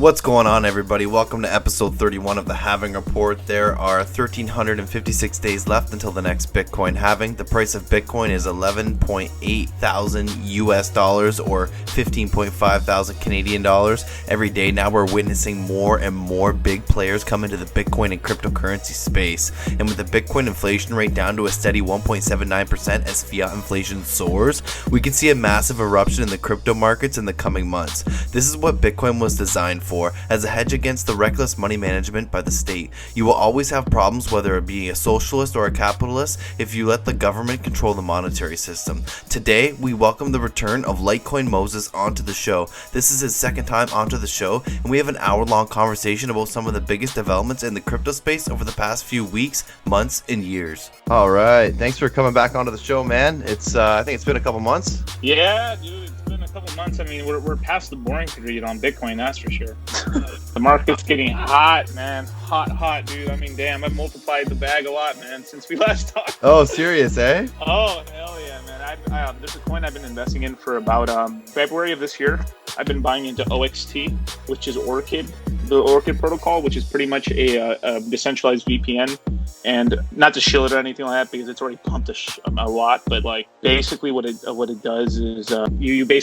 What's going on, everybody? Welcome to episode 31 of the Halving Report. There are 1,356 days left until the next Bitcoin halving. The price of Bitcoin is 11.8 thousand US dollars or 15.5 thousand Canadian dollars. Every day now we're witnessing more and more big players come into the Bitcoin and cryptocurrency space. And with the Bitcoin inflation rate down to a steady 1.79% as fiat inflation soars, we can see a massive eruption in the crypto markets in the coming months. This is what Bitcoin was designed for, as a hedge against the reckless money management by the state. You will always have problems, whether it be a socialist or a capitalist, if you let the government control the monetary system. Today, we welcome the return of Litecoinmoses onto the show. This is his second time onto the show, and we have an hour-long conversation about some of the biggest developments in the crypto space over the past few weeks, months, and years. All right, thanks for coming back onto the show, man. I think it's been a couple months. Yeah, dude. Couple months. I mean, we're past the boring period on Bitcoin, that's for sure. The market's getting hot, man. Hot, dude. I mean, damn, I've multiplied the bag a lot, man, since we last talked. Oh, serious, eh? Oh, hell yeah, man. There's a coin I've been investing in for about February of this year. I've been buying into OXT, which is Orchid, the Orchid protocol, which is pretty much a decentralized VPN. And not to shill it or anything like that, because it's already pumped a lot. But like basically, what it does is you pay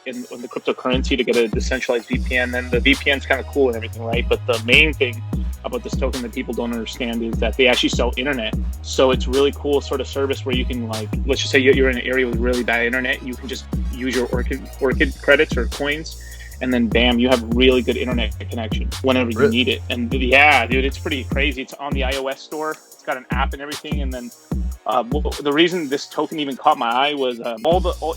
in the cryptocurrency to get a decentralized VPN. And the VPN's kind of cool and everything, right? But the main thing about this token that people don't understand is that they actually sell internet. So it's really cool sort of service where you can, like, let's just say you're in an area with really bad internet, you can just use your Orchid credits or coins, and then bam, you have really good internet connection whenever you need it. And yeah, dude, it's pretty crazy. It's on the iOS store. It's got an app and everything. And then the reason this token even caught my eye was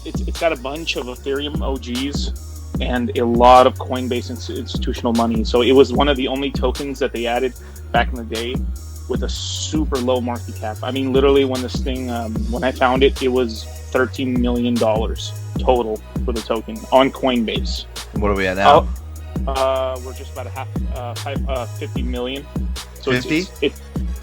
it's got a bunch of Ethereum OGs and a lot of Coinbase institutional money. So it was one of the only tokens that they added back in the day with a super low market cap. I mean, literally when this thing, when I found it, it was $13 million total for the token on Coinbase. What are we at now? We're just about 50 million. So 50? It's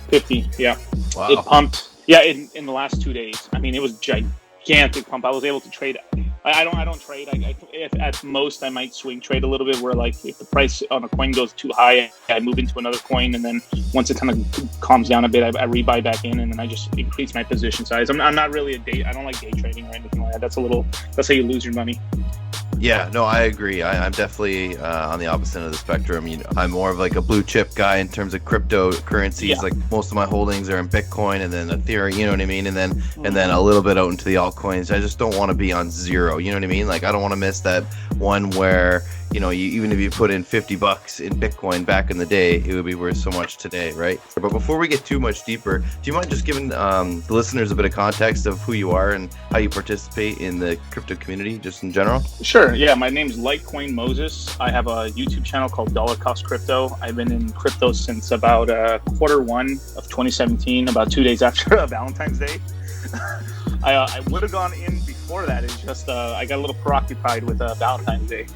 50, yeah. Wow. It pumped, yeah, in the last 2 days. I mean, it was gigantic pump. I was able to trade. I don't trade. If at most I might swing trade a little bit, where like if the price on a coin goes too high, I move into another coin, and then once it kind of calms down a bit, I rebuy back in, and then I just increase my position size. I'm not really I don't like day trading or anything like that. That's how you lose your money. Yeah, no, I agree. I'm definitely on the opposite end of the spectrum. You know, I'm more of like a blue chip guy in terms of cryptocurrencies. Yeah. Like most of my holdings are in Bitcoin and then Ethereum, you know what I mean? And then a little bit out into the altcoins. I just don't want to be on zero, you know what I mean? Like I don't want to miss that one where, you know, even if you put in $50 in Bitcoin back in the day, it would be worth so much today, right? But before we get too much deeper, do you mind just giving the listeners a bit of context of who you are and how you participate in the crypto community, just in general? Sure. Yeah, my name's Litecoinmoses. I have a YouTube channel called Dollar Cost Crypto. I've been in crypto since about Q1 of 2017, about 2 days after Valentine's Day. I would have gone in before that. It's just I got a little preoccupied with Valentine's Day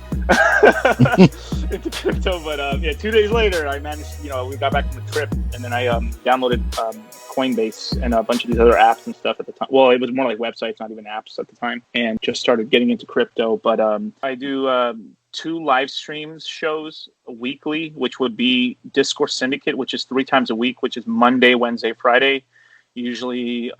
into crypto. But yeah, 2 days later, I managed. We got back from the trip, and then I downloaded Coinbase and a bunch of these other apps and stuff at the time. Well, it was more like websites, not even apps at the time, and just started getting into crypto. But I do 2 live streams shows weekly, which would be Discourse Syndicate, which is 3 times a week, which is Monday, Wednesday, Friday, usually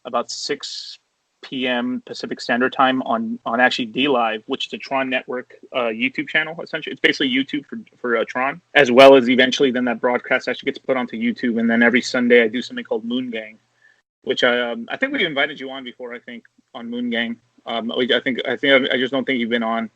about 6 p.m. Pacific Standard Time on actually DLive, which is the Tron Network YouTube channel, essentially. It's basically YouTube for Tron, as well as eventually then that broadcast actually gets put onto YouTube. And then every Sunday I do something called Moon Gang, which I think we invited you on before, I think, on Moon Gang. I just don't think you've been on.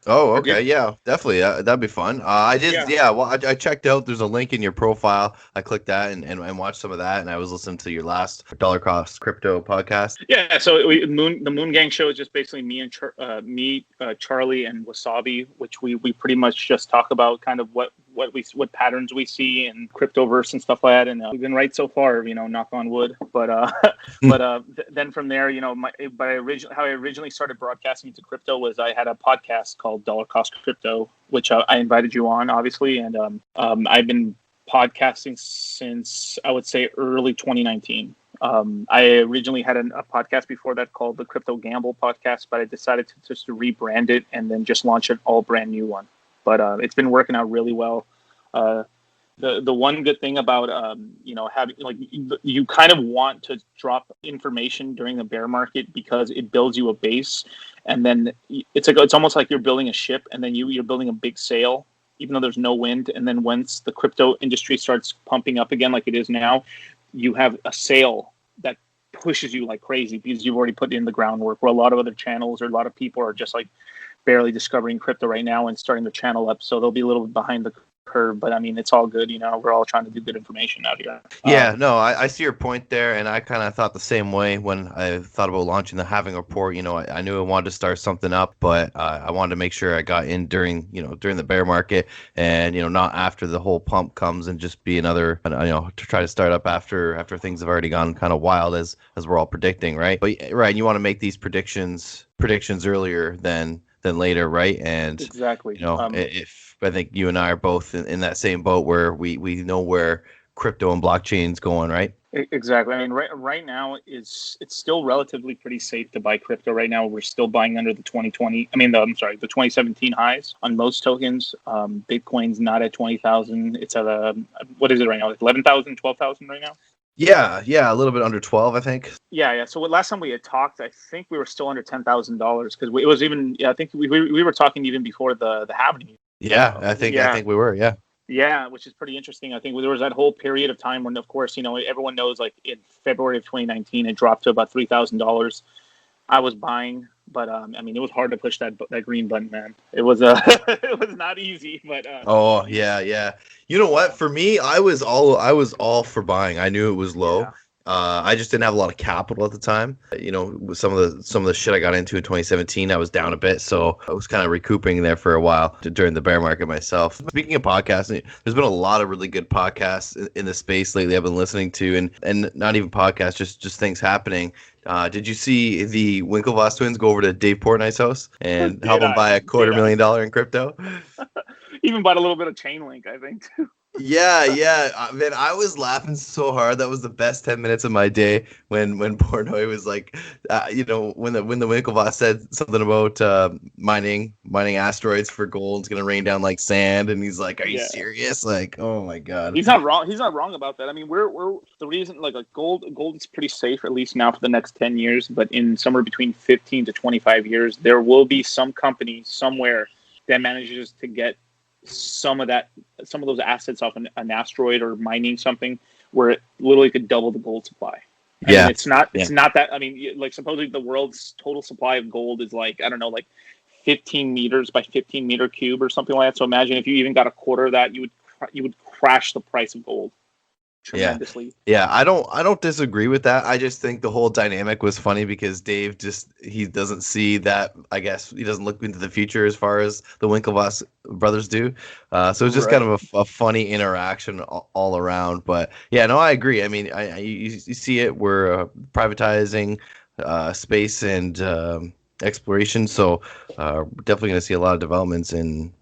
Okay. Yeah, definitely. That'd be fun. I did. Yeah. Well, I checked out. There's a link in your profile. I clicked that and watched some of that. And I was listening to your last Dollar Cost Crypto podcast. Yeah. So the Moon Gang show is just basically me and Charlie and Wasabi, which we pretty much just talk about kind of what patterns we see in cryptoverse and stuff like that. And we've been right so far, knock on wood. But then from there, how I originally started broadcasting into crypto was I had a podcast called Dollar Cost Crypto, which I invited you on, obviously. And I've been podcasting since, I would say, early 2019. I originally had a podcast before that called the Crypto Gamble Podcast, but I decided to rebrand it and then just launch an all brand new one. but it's been working out really well. The one good thing about having like you kind of want to drop information during the bear market because it builds you a base, and then it's almost like you're building a ship, and then you're building a big sail, even though there's no wind. And then once the crypto industry starts pumping up again, like it is now, you have a sail that pushes you like crazy because you've already put in the groundwork. Where a lot of other channels or a lot of people are just like barely discovering crypto right now and starting to channel up, so they'll be a little bit behind the curve, but I mean, it's all good. We're all trying to do good information out here. Yeah, no, I see your point there, and I kind of thought the same way when I thought about launching the Halving Report. I knew I wanted to start something up, but I wanted to make sure I got in during the bear market, and not after the whole pump comes and just be another, to try to start up after things have already gone kind of wild as we're all predicting, right? But right, you want to make these predictions earlier than later, right? And exactly. If I think you and I are both in that same boat where we know where crypto and blockchain's going, right? Exactly. I mean, right now it's still relatively pretty safe to buy crypto. Right now, we're still buying under the 2017 highs on most tokens. Bitcoin's not at 20,000. It's at what is it right now? Like 11,000, 12,000 right now. Yeah, a little bit under 12, I think. Yeah. So last time we had talked, I think we were still under $10,000 because it was even. I think we were talking even before the halving. Yeah, I think we were. Yeah. Yeah, which is pretty interesting. I think there was that whole period of time when, of course, everyone knows, like in February of 2019, it dropped to about $3,000. I was buying, but I mean, it was hard to push that green button, man. It was it was not easy, but oh yeah. You know what? For me, I was all for buying. I knew it was low. Yeah. I just didn't have a lot of capital at the time. With some of the shit I got into in 2017, I was down a bit, so I was kind of recouping there for a while during the bear market myself. Speaking of podcasting, there's been a lot of really good podcasts in the space lately I've been listening to, and not even podcasts, just things happening. Did you see the Winklevoss twins go over to Dave Portnoy's house and help him buy $250,000 in crypto? Even bought a little bit of Chainlink, I think, too. Yeah. Man, I was laughing so hard. That was the best 10 minutes of my day when Portnoy was like, when the Winklevoss said something about mining asteroids for gold. It's gonna rain down like sand, and he's like, "Are you serious?" Like, oh my god. He's not wrong. He's not wrong about that. I mean, we're the reason like gold is pretty safe, at least now for the next 10 years. But in somewhere between 15 to 25 years, there will be some company somewhere that manages to get some of those assets off an asteroid or mining something where it literally could double the gold supply. I mean, it's not that. I mean, like supposedly the world's total supply of gold is like, I don't know, like 15 meters by 15 meter cube or something like that. So imagine if you even got a quarter of that, you would crash the price of gold tremendously. Yeah, I don't disagree with that. I just think the whole dynamic was funny because Dave he doesn't see that. I guess he doesn't look into the future as far as the Winklevoss brothers do. So it's just kind of a funny interaction all around. But yeah, no, I agree. I mean, you see it. We're privatizing space and exploration. So definitely going to see a lot of developments in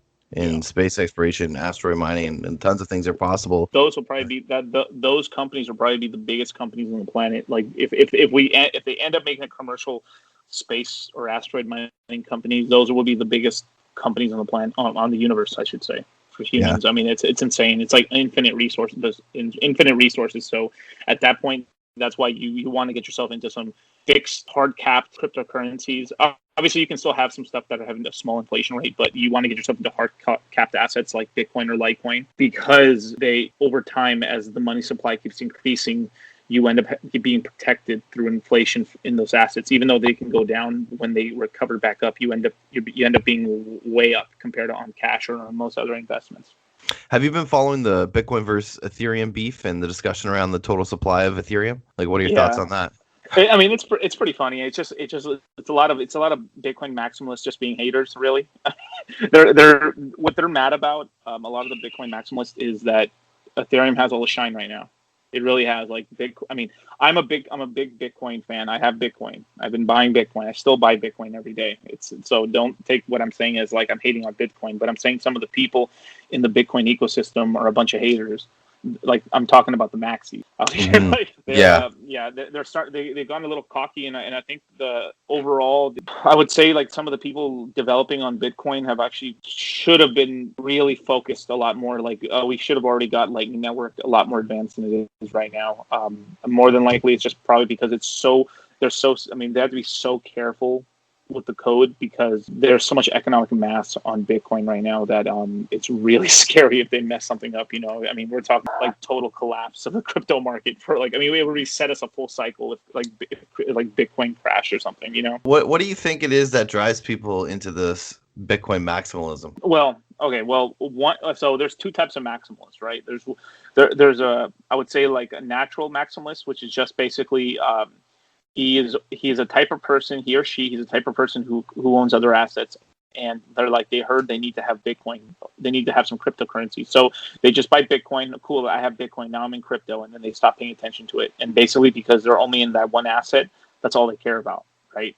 space exploration, asteroid mining, and tons of things are possible. Those will probably be those companies will probably be the biggest companies on the planet. Like if they end up making a commercial space or asteroid mining companies, those will be the biggest companies on the planet, on the universe, I should say, for humans. Yeah. I mean, it's insane. It's like infinite resources. So at that point, that's why you want to get yourself into some fixed, hard capped cryptocurrencies. Obviously, you can still have some stuff that are having a small inflation rate, but you want to get yourself into hard capped assets like Bitcoin or Litecoin, because they, over time, as the money supply keeps increasing, you end up being protected through inflation in those assets. Even though they can go down, when they recover back up, you end up being way up compared to on cash or on most other investments. Have you been following the Bitcoin versus Ethereum beef and the discussion around the total supply of Ethereum? Like, what are your thoughts on that? I mean, it's pretty funny. It's a lot of Bitcoin maximalists just being haters. Really, they're what they're mad about. A lot of the Bitcoin maximalists is that Ethereum has all the shine right now. It really has. Like I mean, I'm a big Bitcoin fan. I have Bitcoin. I've been buying Bitcoin. I still buy Bitcoin every day. So don't take what I'm saying as like I'm hating on Bitcoin, but I'm saying some of the people in the Bitcoin ecosystem are a bunch of haters. like I'm talking about the maxi. Like they've gone a little cocky, and I think the overall, I would say like some of the people developing on Bitcoin have actually should have been really focused a lot more. Like we should have already got Lightning Network a lot more advanced than it is right now. More than likely, it's just probably because they have to be so careful with the code because there's so much economic mass on Bitcoin right now that it's really scary if they mess something up. I mean, we're talking like total collapse of the crypto market for like, I mean, it would reset us a full cycle if Bitcoin crash or something. What do you think it is that drives people into this Bitcoin maximalism? Well, okay, so there's two types of maximalists, right? There's I would say like a natural maximalist, which is just basically he's a type of person, he's a type of person who owns other assets, and they heard they need to have Bitcoin, they need to have some cryptocurrency, so they just buy Bitcoin. Cool, I have Bitcoin, now I'm in crypto, and then they stop paying attention to it, and basically because they're only in that one asset, that's all they care about, right?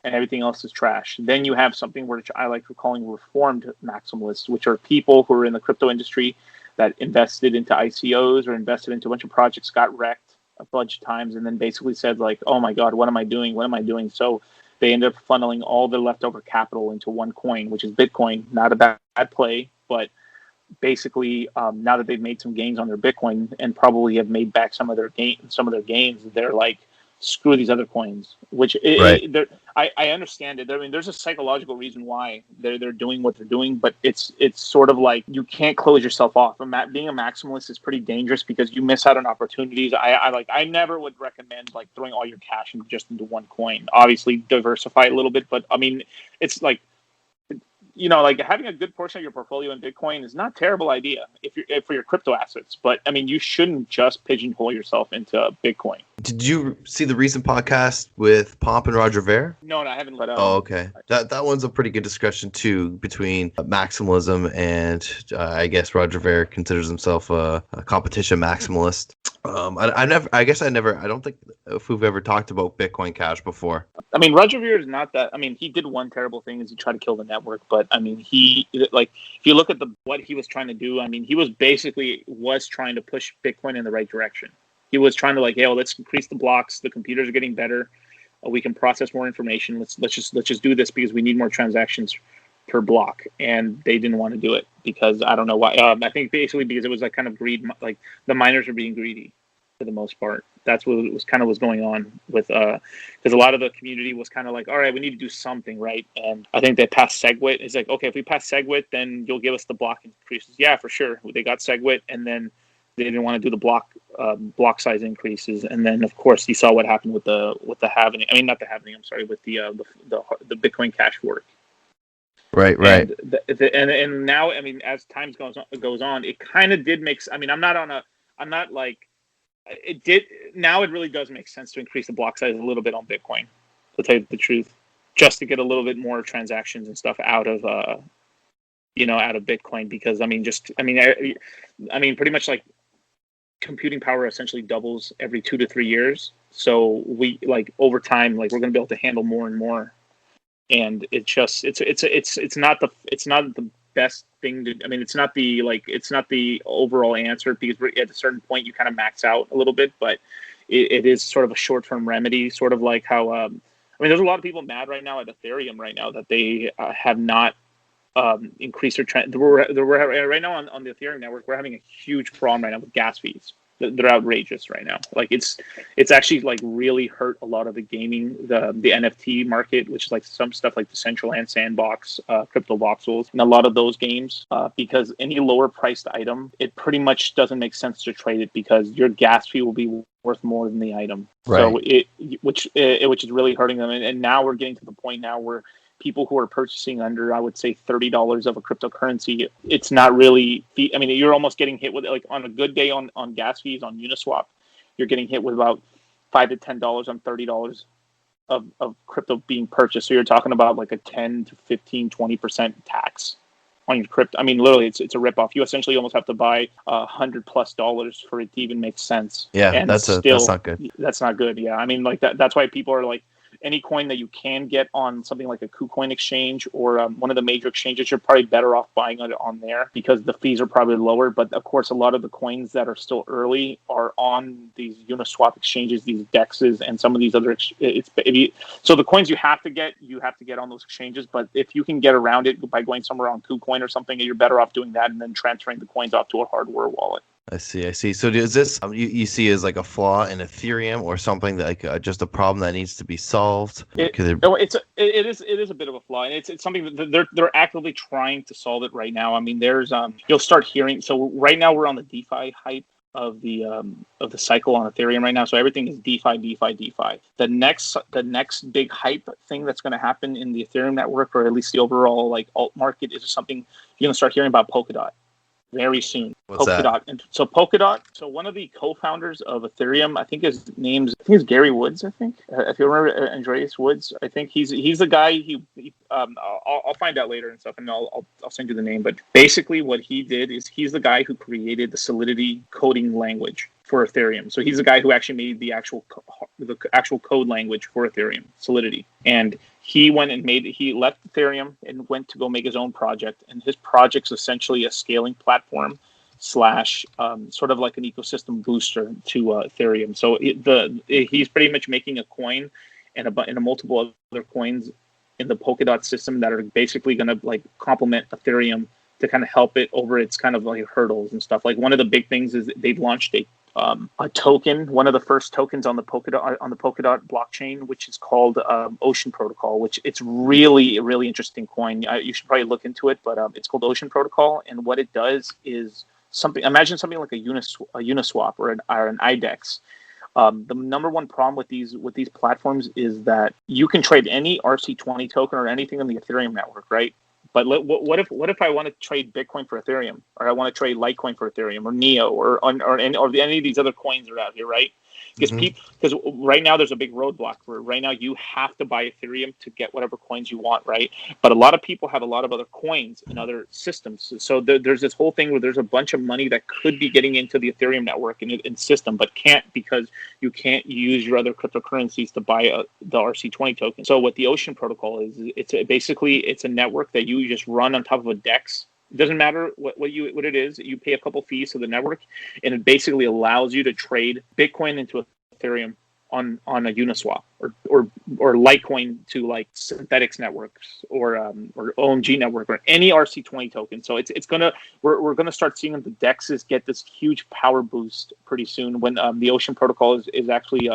And everything else is trash. Then you have something which I like calling reformed maximalists, which are people who are in the crypto industry that invested into ICOs or invested into a bunch of projects, got wrecked a bunch of times, and then basically said like, oh my god, what am I doing? So they end up funneling all the leftover capital into one coin, which is Bitcoin. Not a bad play, but basically now that they've made some gains on their Bitcoin and probably have made back some of their gains, they're like, screw these other coins, which I understand it. I mean, there's a psychological reason why they're doing what they're doing, but it's sort of like you can't close yourself off. Being a maximalist is pretty dangerous because you miss out on opportunities. I never would recommend like throwing all your cash into one coin. Obviously, diversify a little bit, but I mean, it's like, like having a good portion of your portfolio in Bitcoin is not a terrible idea if for your crypto assets. But I mean, you shouldn't just pigeonhole yourself into Bitcoin. Did you see the recent podcast with Pomp and Roger Ver? No, I haven't. But, okay. That one's a pretty good discussion too between maximalism and I guess Roger Ver considers himself a competition maximalist. I don't think if we've ever talked about Bitcoin Cash before. I mean, Roger Ver is not that. I mean, he did one terrible thing is he tried to kill the network. But I mean, if you look at what he was trying to do, I mean, he was trying to push Bitcoin in the right direction. He was trying to let's increase the blocks. The computers are getting better. We can process more information. Let's just do this because we need more transactions per block. And they didn't want to do it because I don't know why. I think basically because it was like kind of greed. Like the miners are being greedy for the most part. That's what was going on with because a lot of the community was kind of like, all right, we need to do something, right? And I think they passed SegWit. It's like, okay, if we pass SegWit, then you'll give us the block increases. Yeah, for sure. They got SegWit, and then they didn't want to do the block size increases, and then of course you saw what happened with the halving. I mean, not the halving. I'm sorry, with the Bitcoin Cash fork. Right. And now, I mean, as time goes on, it kind of did make. I mean, it did. Now it really does make sense to increase the block size a little bit on Bitcoin, to tell you the truth, just to get a little bit more transactions and stuff out of Bitcoin, because I mean, pretty much like computing power essentially doubles every 2 to 3 years. So we over time, we're going to be able to handle more and more. And it's not the best thing to. I mean, it's not the overall answer because at a certain point you kind of max out a little bit, but it is sort of a short-term remedy, sort of like how. I mean, there's a lot of people mad right now at Ethereum right now that they have not increased their trend. Right now on the Ethereum network, we're having a huge problem right now with gas fees. They're outrageous right now. It's actually really hurt a lot of the gaming, the NFT market, which is some stuff like Decentraland, Sandbox, Crypto Voxels, and a lot of those games. Because any lower priced item, it pretty much doesn't make sense to trade it because your gas fee will be worth more than the item. Right. So which is really hurting them. And now we're getting to the point now where people who are purchasing under, I would say, $30 of a cryptocurrency, it's not really. I mean, you're almost getting hit with on a good day on gas fees on Uniswap, you're getting hit with about $5 to $10 on $30 of crypto being purchased. So you're talking about a 10 to 15, 20% tax on your crypto. I mean, literally, it's a ripoff. You essentially almost have to buy $100+ for it to even make sense. Yeah, and that's not good. That's not good. Yeah, I mean, that's why people are any coin that you can get on something like a KuCoin exchange or one of the major exchanges, you're probably better off buying it on there because the fees are probably lower. But of course, a lot of the coins that are still early are on these Uniswap exchanges, these DEXs, and some of these other. So the coins you have to get on those exchanges. But if you can get around it by going somewhere on KuCoin or something, you're better off doing that and then transferring the coins off to a hardware wallet. I see. So is this you see as like a flaw in Ethereum or something that like just a problem that needs to be solved? It is a bit of a flaw, and it's something that they're actively trying to solve it right now. I mean, there's you'll start hearing. So right now we're on the DeFi hype of the cycle on Ethereum right now. So everything is DeFi. The next big hype thing that's going to happen in the Ethereum network, or at least the overall like alt market, is something you're going to start hearing about Polkadot very soon. What's Polkadot. that? And so Polkadot. So one of the co-founders of Ethereum, I think his name's Gary Woods. I think if you remember Andreas Woods, I think he's the guy. I'll find out later and stuff, and I'll send you the name. But basically, what he did is he's the guy who created the Solidity coding language for Ethereum. So he's the guy who actually made the actual code language for Ethereum, Solidity. And he left Ethereum and went to go make his own project. And his project's essentially a scaling platform / sort of like an ecosystem booster to Ethereum. So he's pretty much making a coin and a multiple other coins in the Polkadot system that are basically going to like complement Ethereum to kind of help it over its kind of like hurdles and stuff. Like one of the big things is they've launched a token, one of the first tokens on the Polkadot blockchain, which is called Ocean Protocol, which it's really a really interesting coin. You should probably look into it, but it's called Ocean Protocol, and what it does is imagine something like a Uniswap or an IDEX. The number one problem with these platforms is that you can trade any RC20 token or anything on the Ethereum network, right? But what if I want to trade Bitcoin for Ethereum, or I want to trade Litecoin for Ethereum, or Neo, or any of these other coins that are out here, right? Because right now there's a big roadblock where right now you have to buy Ethereum to get whatever coins you want, right? But a lot of people have a lot of other coins in other systems. So there's this whole thing where there's a bunch of money that could be getting into the Ethereum network and system, but can't because you can't use your other cryptocurrencies to buy the RC20 token. So what the Ocean Protocol is, it's a network that you just run on top of a DEX. It doesn't matter what it is. You pay a couple fees to the network, and it basically allows you to trade Bitcoin into Ethereum on a Uniswap or Litecoin to like Synthetics networks or OMG network or any RC20 token. So we're gonna start seeing the DEXs get this huge power boost pretty soon when the Ocean Protocol is actually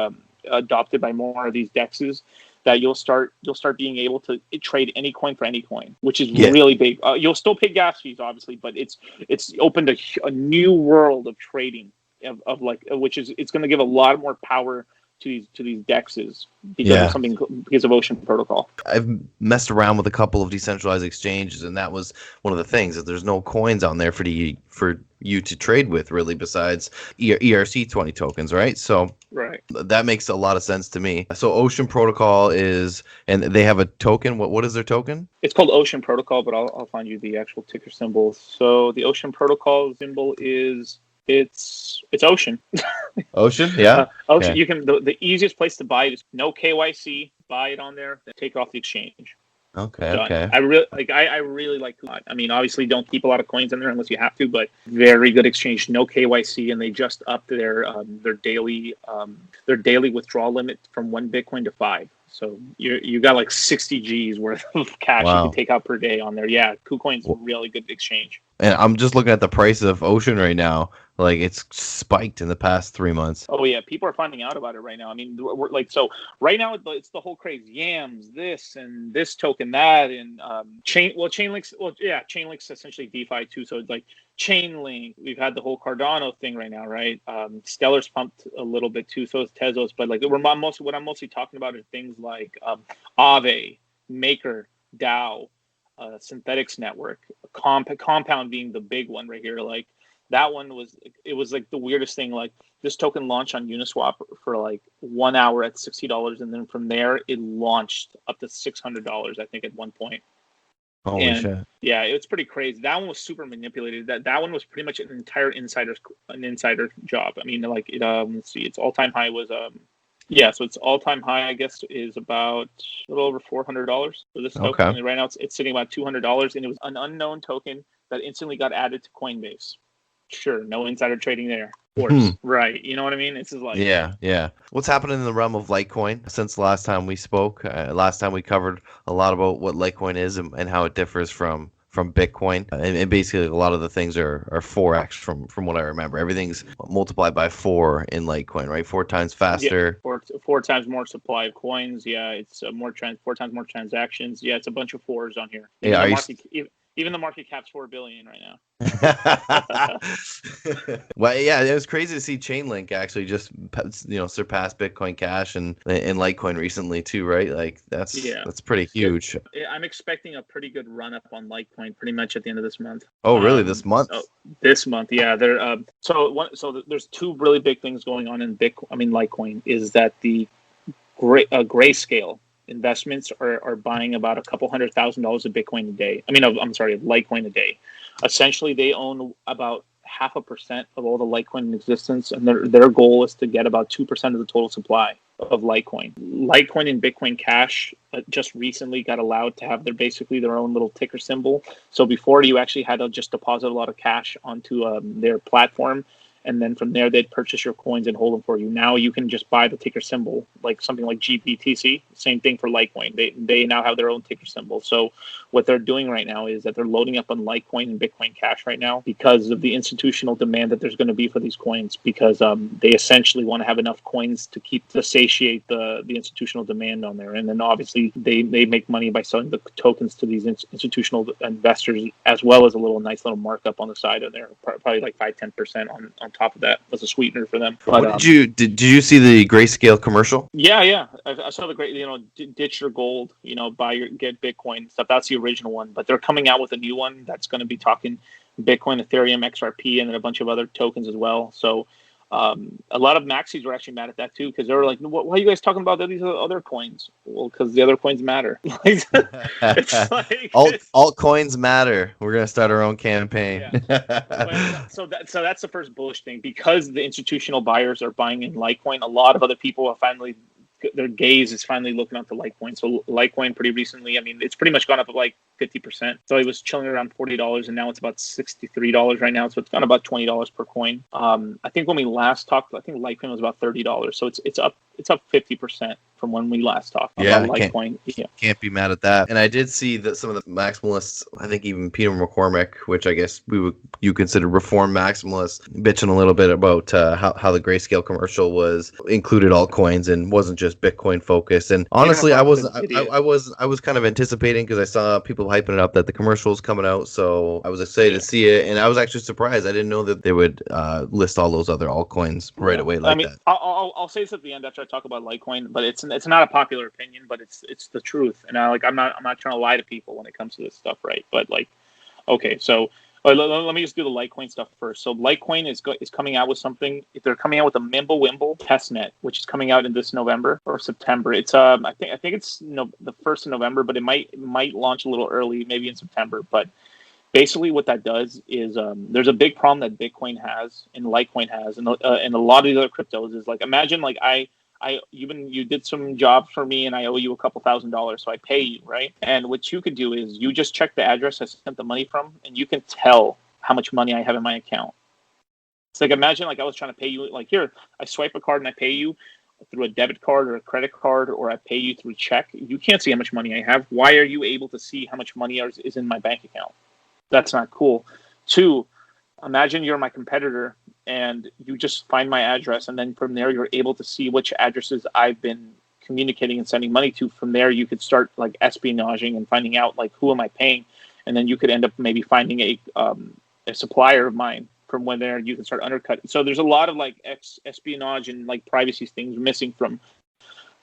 adopted by more of these DEXs. That you'll start being able to trade any coin for any coin, which is really big. You'll still pay gas fees, obviously, but it's opened a new world of trading it's going to give a lot more power to these DEXs because of Ocean Protocol. I've messed around with a couple of decentralized exchanges, and that was one of the things, that there's no coins on there for you to trade with, really, besides ERC20 tokens, right? So right, that makes a lot of sense to me. So Ocean Protocol and they have a token. What is their token? It's called Ocean Protocol, but I'll find you the actual ticker symbol. So the Ocean Protocol symbol is it's Ocean. Ocean, yeah. Ocean. Okay. You can the easiest place to buy it is no KYC. Buy it on there, then take it off the exchange. Okay. I really like. I mean, obviously, don't keep a lot of coins in there unless you have to. But very good exchange, no KYC, and they just upped their daily withdrawal limit from 1 Bitcoin to 5. So you got like 60 G's worth of cash you can take out per day on there. Yeah, KuCoin's a really good exchange. And I'm just looking at the price of Ocean right now. Like, it's spiked in the past 3 months. Oh yeah, people are finding out about it right now. I mean, we're like, so right now it's the whole craze. Yams, this and this token, that, and Chainlink's essentially DeFi too. So it's like Chainlink. We've had the whole Cardano thing right now, right? Stellar's pumped a little bit too. So is Tezos. But like, what I'm mostly talking about are things like Aave, Maker, DAO, Synthetics Network, Compound being the big one right here. Like, that one was like the weirdest thing. Like, this token launched on Uniswap for like 1 hour at $60, and then from there it launched up to $600, I think, at one point. Holy shit! Yeah, it's pretty crazy. That one was super manipulated. That one was pretty much an entire insider job. I mean, like, let's see, its all-time high was Yeah, so its all-time high, I guess, is about a little over $400 for this token. Okay. And right now it's sitting about $200, and it was an unknown token that instantly got added to Coinbase. Sure, no insider trading there. Of course, right. You know what I mean? It's just like, Yeah. What's happening in the realm of Litecoin since the last time we spoke? Last time we covered a lot about what Litecoin is and how it differs from Bitcoin, and basically a lot of the things are 4x from what I remember. Everything's multiplied by 4 in Litecoin, right? 4 times yeah, faster. four times more supply of coins. Yeah, it's 4 times more transactions. Yeah, it's a bunch of fours on here. Yeah, are you? Even the market cap's 4 billion right now. Well, yeah, it was crazy to see Chainlink actually just surpass Bitcoin Cash and Litecoin recently too, right? Like that's pretty huge. I'm expecting a pretty good run up on Litecoin pretty much at the end of this month. Oh, really? This month? This month, yeah. So there's two really big things going on in Litecoin is that the grayscale investments are buying about a couple $100,000 of Bitcoin a day. I'm sorry, of Litecoin a day. Essentially, they own about 0.5% of all the Litecoin in existence, and their goal is to get about 2% of the total supply of Litecoin. Litecoin and Bitcoin Cash just recently got allowed to have their own little ticker symbol. So before, you actually had to just deposit a lot of cash onto their platform, and then from there they'd purchase your coins and hold them for you. Now you can just buy the ticker symbol, like something like GBTC. Same thing for Litecoin. They now have their own ticker symbol. So what they're doing right now is that they're loading up on Litecoin and Bitcoin Cash right now because of the institutional demand that there's going to be for these coins, because they essentially want to have enough coins to satiate the institutional demand on there. And then obviously they make money by selling the tokens to these institutional investors, as well as a nice little markup on the side of there, probably like 5-10% on top of that as a sweetener for them. But, what did you see the grayscale commercial? Yeah. I saw the great, ditch your gold, get Bitcoin stuff. That's the original one, but they're coming out with a new one that's going to be talking Bitcoin, Ethereum, XRP, and then a bunch of other tokens as well. So a lot of maxis were actually mad at that too, because they were like, why are you guys talking about these other coins? Well, because the other coins matter. It's like, altcoins matter. We're gonna start our own campaign. Yeah. So that's the first bullish thing, because the institutional buyers are buying in Litecoin. A lot of other people are finally, their gaze is finally looking onto Litecoin. So Litecoin pretty recently, it's pretty much gone up like 50%. So it was chilling around $40, and now it's about $63 right now. So it's gone about $20 per coin. I think when we last talked, I think Litecoin was about $30. So it's up 50% from when we last talked about Litecoin. Can't be mad at that. And I did see that some of the maximalists, I think even Peter McCormick, which I guess you consider reformed maximalists, bitching a little bit about how the grayscale commercial was included altcoins and wasn't just Bitcoin focused. And honestly, I was kind of anticipating, because I saw people hyping it up that the commercial was coming out, so I was excited to see it, and I was actually surprised. I didn't know that they would list all those other altcoins right away like that. I'll say this at the end after I talk about Litecoin, but it's not a popular opinion, but it's the truth, and I'm not trying to lie to people when it comes to this stuff, right? But okay, so let me just do the Litecoin stuff first. So Litecoin is coming out with something. They're coming out with a wimble testnet, which is coming out in this November or September. It's I think it's the 1st of November, but it might launch a little early, maybe in September. But basically, what that does is there's a big problem that Bitcoin has and Litecoin has, and a lot of these other cryptos is like, imagine like you did some job for me and I owe you a couple $1,000, so I pay you, right? And what you could do is you just check the address I sent the money from, and you can tell how much money I have in my account. It's like, imagine like I was trying to pay you, like, here, I swipe a card and I pay you through a debit card or a credit card, or I pay you through check. You can't see how much money I have. Why are you able to see how much money is in my bank account? That's not cool. 2, imagine you're my competitor and you just find my address, and then from there you're able to see which addresses I've been communicating and sending money to. From there you could start like espionaging and finding out like, who am I paying, and then you could end up maybe finding a supplier of mine. From when there you can start undercutting. So there's a lot of like espionage and like privacy things missing from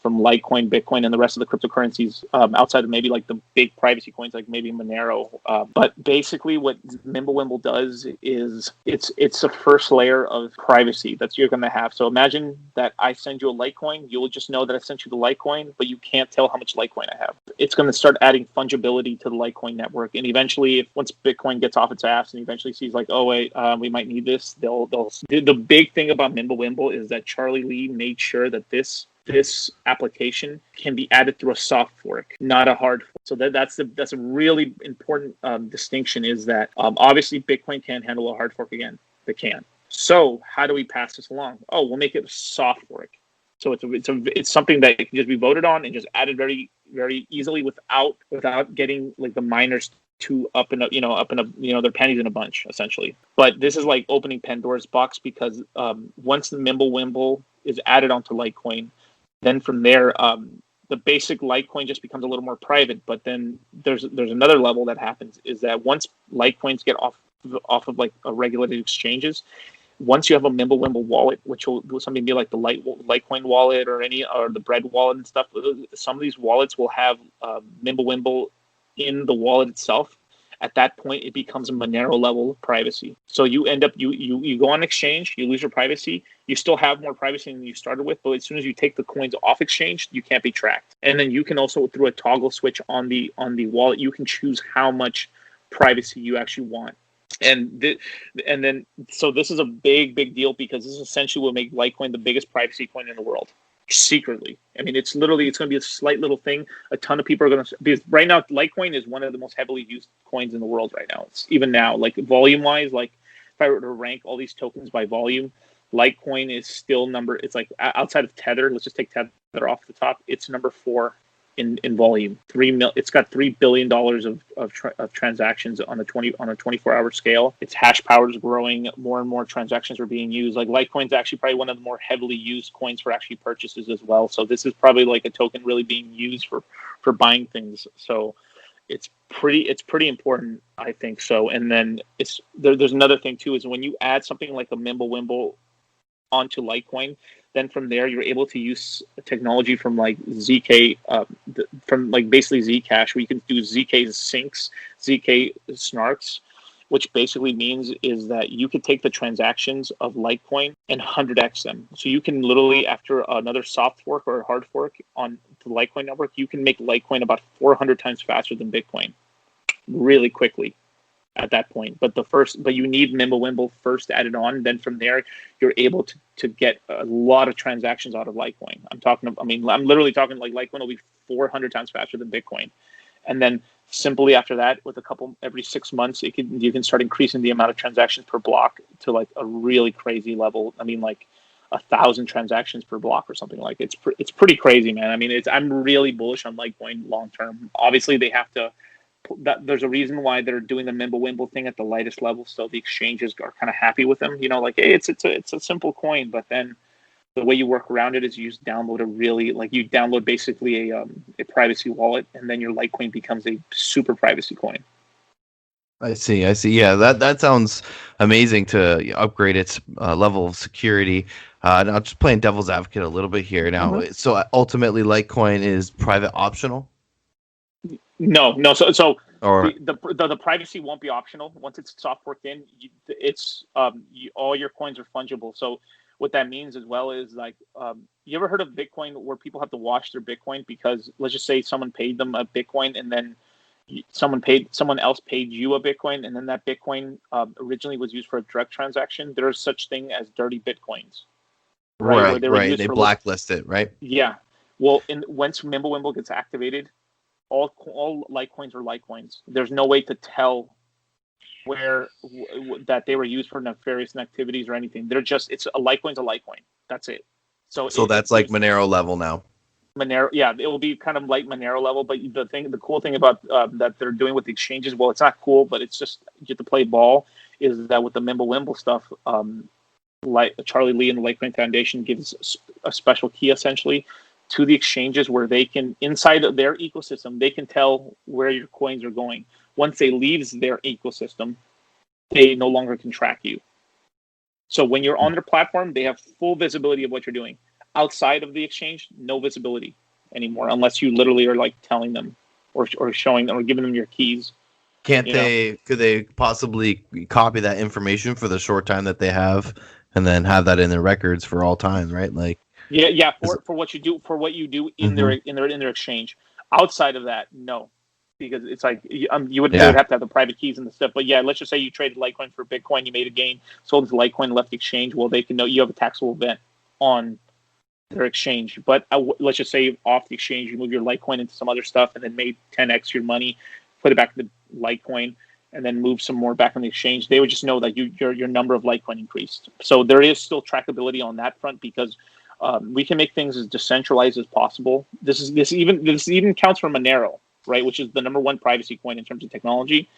Litecoin, Bitcoin, and the rest of the cryptocurrencies outside of maybe like the big privacy coins like maybe Monero. But basically what Wimble does is it's the first layer of privacy that you're going to have. So imagine that I send you a Litecoin, you'll just know that I sent you the Litecoin, but you can't tell how much Litecoin I have. It's going to start adding fungibility to the Litecoin network. And eventually, once Bitcoin gets off its ass and eventually sees like, oh wait, we might need this, the big thing about Wimble is that Charlie Lee made sure that this this application can be added through a soft fork, not a hard fork. So that's a really important distinction, is that obviously Bitcoin can't handle a hard fork again. They can. So how do we pass this along? Oh, we'll make it a soft fork. So it's something that can just be voted on and just added very, very easily without getting like the miners too up in their panties in a bunch, essentially. But this is like opening Pandora's box, because once the mimble wimble is added onto Litecoin, then from there the basic Litecoin just becomes a little more private. But then there's another level that happens, is that once Litecoins get off of like a regulated exchanges, once you have a mimble wimble wallet, which will something be like the Litecoin wallet or the bread wallet and stuff, some of these wallets will have mimble wimble in the wallet itself. At that point, it becomes a Monero level of privacy. So you end up you go on exchange, you lose your privacy. You still have more privacy than you started with, but as soon as you take the coins off exchange, you can't be tracked. And then you can also, through a toggle switch on the wallet, you can choose how much privacy you actually want. So this is a big deal, because this essentially will make Litecoin the biggest privacy coin in the world, secretly. I mean, it's going to be a slight little thing. A ton of people are going to, because right now Litecoin is one of the most heavily used coins in the world right now. It's even now, like volume wise, like if I were to rank all these tokens by volume, Litecoin is still it's like outside of Tether. Let's just take Tether off the top. It's number 4 in volume. It's got $3 billion of transactions on a 24-hour scale. Its hash power is growing. More and more transactions are being used. Like Litecoin is actually probably one of the more heavily used coins for actually purchases as well. So this is probably like a token really being used for buying things. So it's pretty important, I think. So, and then there's another thing too, is when you add something like a mimble wimble onto Litecoin, then from there you're able to use technology from like ZK, from like basically Zcash, where you can do ZK syncs, ZK snarks, which basically means is that you could take the transactions of Litecoin and 100x them. So you can literally, after another soft fork or a hard fork on the Litecoin network, you can make Litecoin about 400 times faster than Bitcoin, really quickly at that point. But you need mimble wimble first added on. Then from there, you're able to get a lot of transactions out of Litecoin. I'm literally talking like Litecoin will be 400 times faster than Bitcoin. And then simply after that, with every 6 months, you can start increasing the amount of transactions per block to like a really crazy level. I mean, like 1,000 transactions per block or something. Like it's pretty crazy, man. I mean, I'm really bullish on Litecoin long term. Obviously, they have to. There's a reason why they're doing the mimble wimble thing at the lightest level, so the exchanges are kind of happy with them. Like, hey, it's a simple coin, but then the way you work around it is you just download you download basically a privacy wallet, and then your Litecoin becomes a super privacy coin. I see. Yeah, that sounds amazing to upgrade its level of security. Now, just playing devil's advocate a little bit here. Now, So ultimately, Litecoin is private optional. No. So the privacy won't be optional once it's soft forked in. All your coins are fungible. So what that means as well is like, you ever heard of Bitcoin where people have to wash their Bitcoin because let's just say someone paid them a Bitcoin and then someone else paid you a Bitcoin, and then that Bitcoin originally was used for a direct transaction. There is such thing as dirty Bitcoins, right? They blacklist it, right? Yeah. Well, once mimble wimble gets activated, all Litecoins are Litecoins. There's no way to tell where that they were used for nefarious activities or anything. It's a Litecoin's a Litecoin. That's it. So that's like Monero level now. Monero, yeah, it will be kind of like Monero level. But the cool thing about that they're doing with the exchanges, well, it's not cool, but it's just you get to play ball. Is that with the mimble wimble stuff? Like Charlie Lee and the Litecoin Foundation gives a special key essentially to the exchanges where they can, inside of their ecosystem, they can tell where your coins are going. Once they leave their ecosystem, they no longer can track you. So when you're on their platform, they have full visibility of what you're doing. Outside of the exchange, no visibility anymore, unless you literally are like telling them or showing them or giving them your keys. Could they possibly copy that information for the short time that they have and then have that in their records for all time, right? Like, Yeah. For what you do in their exchange. Outside of that, no, because it's like they would have to have the private keys and the stuff. But yeah, let's just say you traded Litecoin for Bitcoin, you made a gain, sold it to Litecoin, left the exchange. Well, they can know you have a taxable event on their exchange. But let's just say off the exchange, you move your Litecoin into some other stuff and then made 10x your money, put it back to the Litecoin, and then move some more back on the exchange. They would just know that your number of Litecoin increased. So there is still trackability on that front because we can make things as decentralized as possible. This even counts for Monero, right, which is the #1 privacy coin in terms of technology.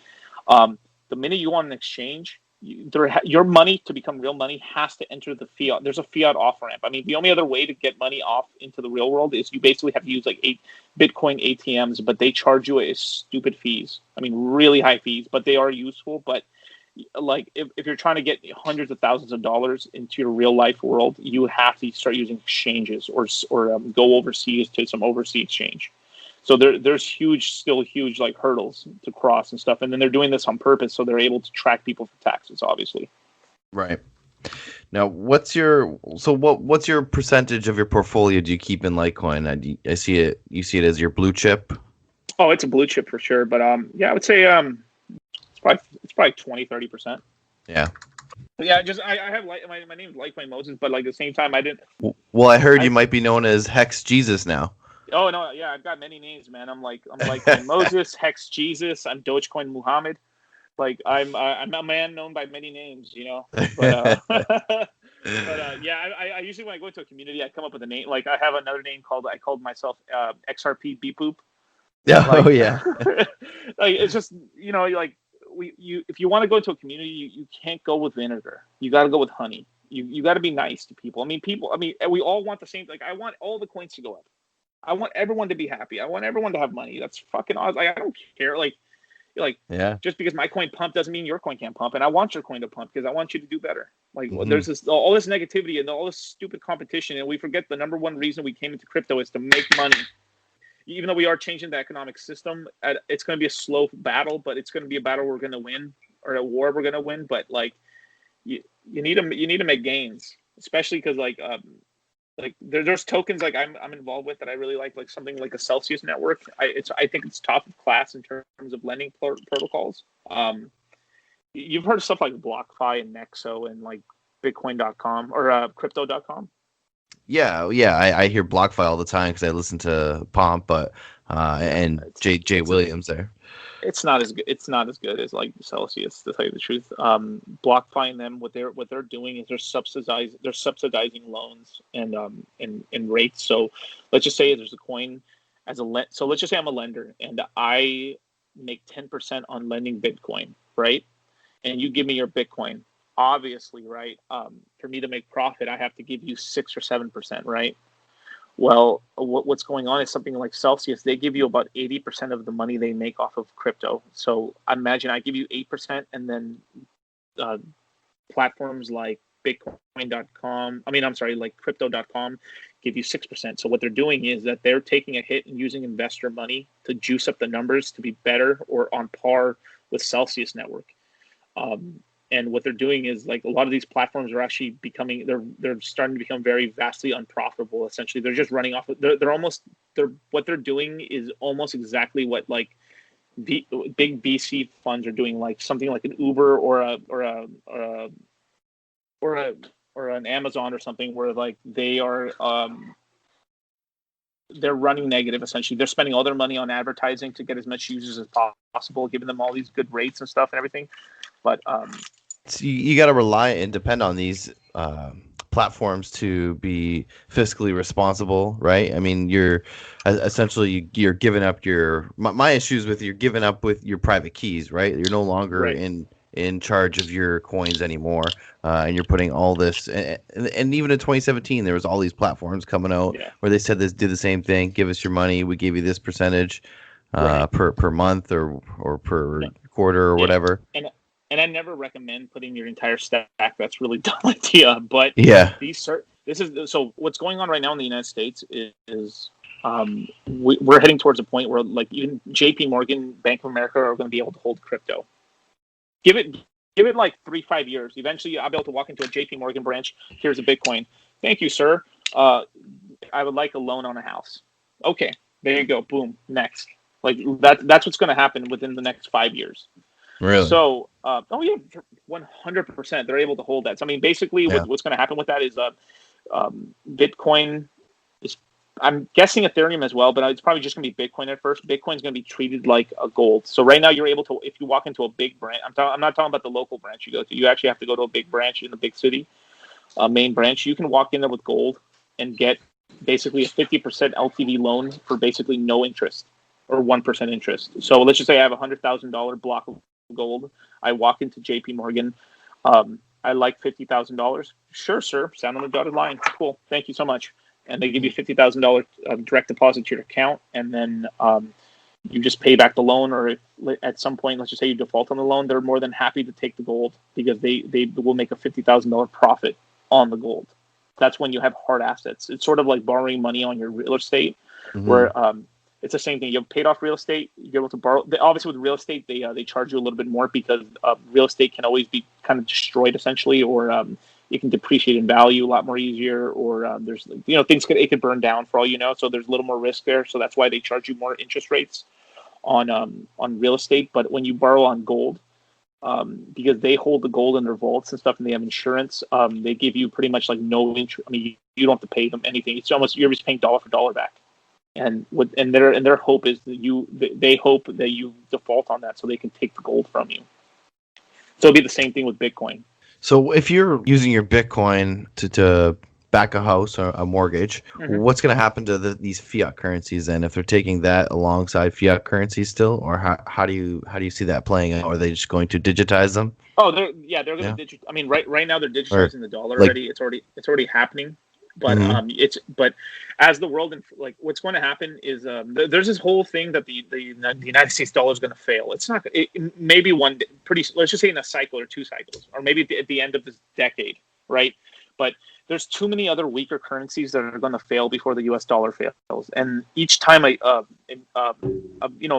The minute you want an exchange, your money to become real money has to enter the fiat. There's a fiat off ramp. I mean, the only other way to get money off into the real world is you basically have to use like 8 Bitcoin ATMs, but they charge you a stupid fees. I mean, really high fees, but they are useful. But like if you're trying to get hundreds of thousands of dollars into your real life world, you have to start using exchanges or go overseas to some overseas exchange. So there's still huge like hurdles to cross and stuff, and then they're doing this on purpose so they're able to track people for taxes, obviously. Right. Now, what's your percentage of your portfolio do you keep in Litecoin? I see it. You see it as your blue chip. Oh, it's a blue chip for sure, but yeah, I would say it's probably 20-30%. Yeah. But yeah, just I have my name is Litecoinmoses, but like at the same time I didn't. Well, I heard you might be known as Hex Jesus now. Oh no, yeah, I've got many names, man. I'm like Moses, Hex Jesus, I'm Dogecoin Muhammad. Like I'm a man known by many names, you know. But yeah, I usually when I go into a community, I come up with a name. Like I have another name I called myself XRP Beep Boop. Yeah. Like, oh yeah. Like it's just like if you want to go into a community, you can't go with vinegar. You got to go with honey. You got to be nice to people. I mean, we all want the same. Like I want all the coins to go up. I want everyone to be happy. I want everyone to have money. That's fucking awesome. Like, I don't care. Like, yeah. Just because my coin pumped doesn't mean your coin can't pump. And I want your coin to pump because I want you to do better. Like, there's all this negativity and all this stupid competition. And we forget the #1 reason we came into crypto is to make money. Even though we are changing the economic system, it's going to be a slow battle, but it's going to be a battle we're going to win, or a war we're going to win. But like, you need to make gains, especially because like there's tokens like I'm involved with that I really like something like a Celsius network. I think it's top of class in terms of lending protocols. You've heard of stuff like BlockFi and Nexo and like Bitcoin.com or Crypto.com. Yeah. I hear BlockFi all the time because I listen to Pomp, but and Jay Williams there. It's not as good. It's not as good as like Celsius, to tell you the truth. BlockFi and them, what they're doing is they're subsidizing loans and rates. So let's just say there's a coin so let's just say I'm a lender and I make 10% on lending Bitcoin, right? And you give me your Bitcoin. Obviously, right? For me to make profit, I have to give you 6 or 7%, right? Well, what's going on is something like Celsius. They give you about 80% of the money they make off of crypto. So imagine I give you 8%, and then platforms like Bitcoin.com, like Crypto.com, give you 6%. So what they're doing is that they're taking a hit and using investor money to juice up the numbers to be better or on par with Celsius network. And what they're doing is like a lot of these platforms are actually becoming they're starting to become very vastly unprofitable. Essentially, they're just running off. What they're doing is almost exactly what like big VC funds are doing, like something like an Uber or an Amazon or something, where like they are they're running negative. Essentially, they're spending all their money on advertising to get as much users as possible, giving them all these good rates and stuff and everything. But so you got to rely and depend on these platforms to be fiscally responsible, right? I mean, you're essentially you're giving up my issues with you're giving up with your private keys, right? You're no longer right. in charge of your coins anymore, and you're putting all this. And even in 2017, there was all these platforms coming out where they said do the same thing: give us your money, we give you this percentage per month or per quarter or whatever. And I never recommend putting your entire stack. That's really dumb idea. But so what's going on right now in the United States is we're heading towards a point where like even JP Morgan, Bank of America are going to be able to hold crypto. Give it like 3-5 years. Eventually, I'll be able to walk into a JP Morgan branch. Here's a Bitcoin. Thank you, sir. I would like a loan on a house. Okay, there you go. Boom. Next. Like that's what's going to happen within the next 5 years. Really? So, 100%, they're able to hold that. So, I mean, basically, what's going to happen with that is Bitcoin I'm guessing Ethereum as well, but it's probably just going to be Bitcoin at first. Bitcoin's going to be treated like a gold. So right now you're able to, if you walk into a big branch, I'm not talking about the local branch you go to. You actually have to go to a big branch in the big city, a main branch. You can walk in there with gold and get basically a 50% LTV loan for basically no interest or 1% interest. So let's just say I have a $100,000 block of gold. I walk into JP Morgan. I like $50,000. Sure, sir. Sound on the dotted line. Cool. Thank you so much. And they give you $50,000 direct deposit to your account, and then you just pay back the loan. Or if, at some point, let's just say you default on the loan, they're more than happy to take the gold because they will make a $50,000 profit on the gold. That's when you have hard assets. It's sort of like borrowing money on your real estate, where it's the same thing. You have paid off real estate, you're able to borrow. Obviously, with real estate, they charge you a little bit more because real estate can always be kind of destroyed, essentially, or it can depreciate in value a lot more easier, or there's things could burn down for all you know. So there's a little more risk there. So that's why they charge you more interest rates on real estate. But when you borrow on gold, because they hold the gold in their vaults and stuff, and they have insurance, they give you pretty much like no interest. I mean, you don't have to pay them anything. It's almost you're just paying dollar for dollar back. And their hope is that they hope that you default on that so they can take the gold from you. So it'll be the same thing with Bitcoin. So if you're using your Bitcoin to back a house or a mortgage, what's going to happen to these fiat currencies then? If they're taking that alongside fiat currencies still, or how do you see that playing out? Are they just going to digitize them? Oh, they're going to digitize. I mean, right now they're digitizing the dollar already. It's already happening. But but as the world what's going to happen is there's this whole thing that the United States dollar is going to fail. It's not maybe one day, let's just say in a cycle or two cycles, or maybe at the end of this decade, right? But there's too many other weaker currencies that are going to fail before the U.S. dollar fails. And each time a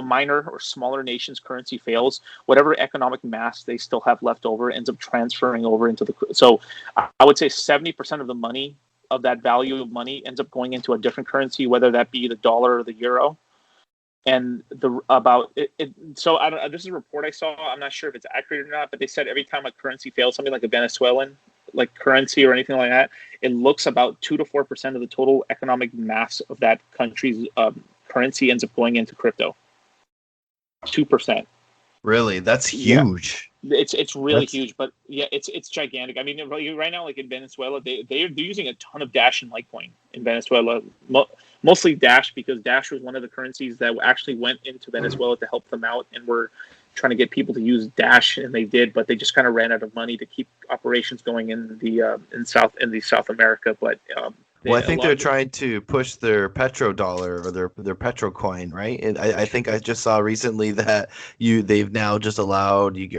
minor or smaller nation's currency fails, whatever economic mass they still have left over ends up transferring over into the. So I would say 70% of the money, of that value of money, ends up going into a different currency, whether that be the dollar or the euro. And so this is a report I saw. I'm not sure if it's accurate or not, but they said every time a currency fails, something like a Venezuelan currency or anything like that, it looks about 2 to 4% of the total economic mass of that country's currency ends up going into crypto. 2%. Really, that's huge. Yeah. It's really huge, but yeah, it's gigantic. I mean, right now, like in Venezuela, they're using a ton of Dash and Litecoin in Venezuela, mostly Dash, because Dash was one of the currencies that actually went into Venezuela to help them out, and were trying to get people to use Dash, and they did, but they just kind of ran out of money to keep operations going in South America. But I think they're trying to push their petrodollar or their petro coin, right? And I think I just saw recently that they've now just allowed you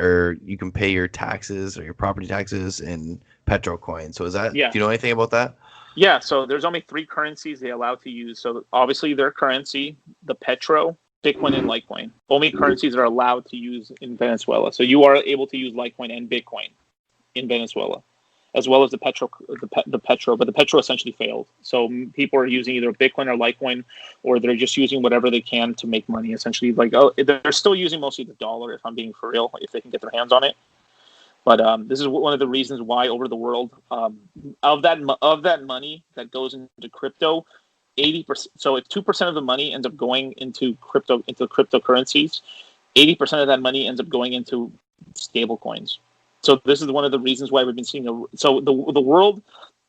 can pay your taxes or your property taxes in petro coin. So is that? Yeah. Do you know anything about that? Yeah. So there's only 3 currencies they allow to use. So obviously their currency, the petro, Bitcoin, and Litecoin. Only currencies are allowed to use in Venezuela. So you are able to use Litecoin and Bitcoin in Venezuela, as well as the petro, but the petro essentially failed. So people are using either Bitcoin or Litecoin, or they're just using whatever they can to make money. Essentially, they're still using mostly the dollar, if I'm being for real, if they can get their hands on it. But this is one of the reasons why over the world, of that money that goes into crypto, 80%. So if 2% of the money ends up going into cryptocurrencies, 80% of that money ends up going into stable coins. So this is one of the reasons why we've been seeing so the world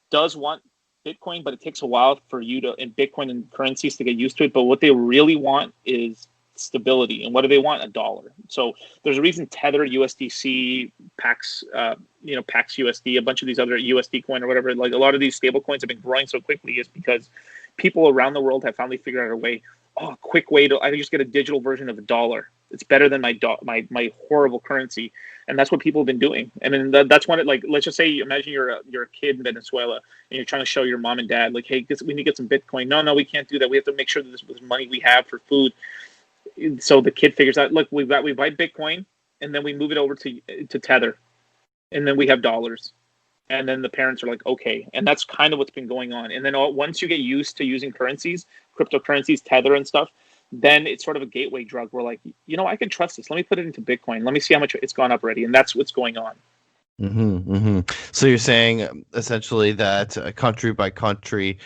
does want Bitcoin, but it takes a while for Bitcoin and currencies to get used to it. But what they really want is stability. And what do they want? A dollar. So there's a reason Tether, USDC, Pax, Pax USD, a bunch of these other USD coin or whatever, like a lot of these stable coins have been growing so quickly, is because people around the world have finally figured out a way. A quick way I can just get a digital version of the dollar. It's better than my horrible currency, and that's what people have been doing. I mean, that's when let's just say, imagine you're a kid in Venezuela and you're trying to show your mom and dad, like, hey, we need to get some Bitcoin. No, we can't do that. We have to make sure that this money we have for food. So the kid figures out, look, we buy Bitcoin, and then we move it over to Tether, and then we have dollars. And then the parents are like, okay. And that's kind of what's been going on. And then once you get used to using currencies, cryptocurrencies, Tether and stuff, then it's sort of a gateway drug. We're like, I can trust this. Let me put it into Bitcoin. Let me see how much it's gone up already. And that's what's going on. So you're saying essentially that country by country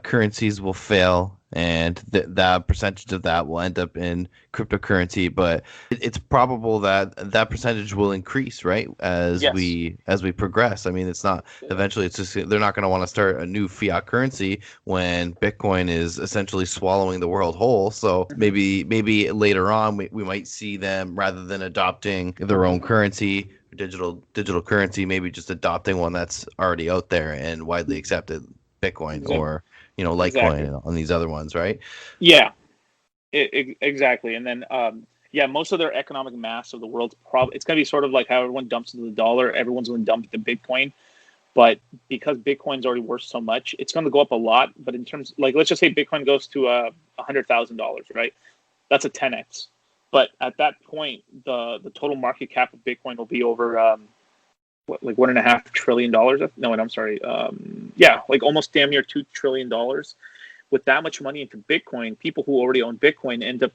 currencies will fail, and that percentage of that will end up in cryptocurrency, but it's probable that that percentage will increase, right? Yes. As we progress. I mean, it's not eventually. It's just they're not going to want to start a new fiat currency when Bitcoin is essentially swallowing the world whole. So Mhm. maybe later on we might see them, rather than adopting their own currency, digital currency, maybe just adopting one that's already out there and widely accepted, Bitcoin, Exa- or Exactly. Litecoin on these other ones, right? Yeah. Exactly. And then, yeah, most of their economic mass of the world's probably it's going to be sort of like how everyone dumps into the dollar, everyone's going to dump into Bitcoin. But because Bitcoin's already worth so much, it's going to go up a lot. But in terms, like, let's just say Bitcoin goes to $100,000, right? That's a 10x. But at that point, the total market cap of Bitcoin will be over like $1.5 trillion. No, wait, I'm sorry. Yeah, like almost damn near $2 trillion. With that much money into Bitcoin, people who already own Bitcoin end up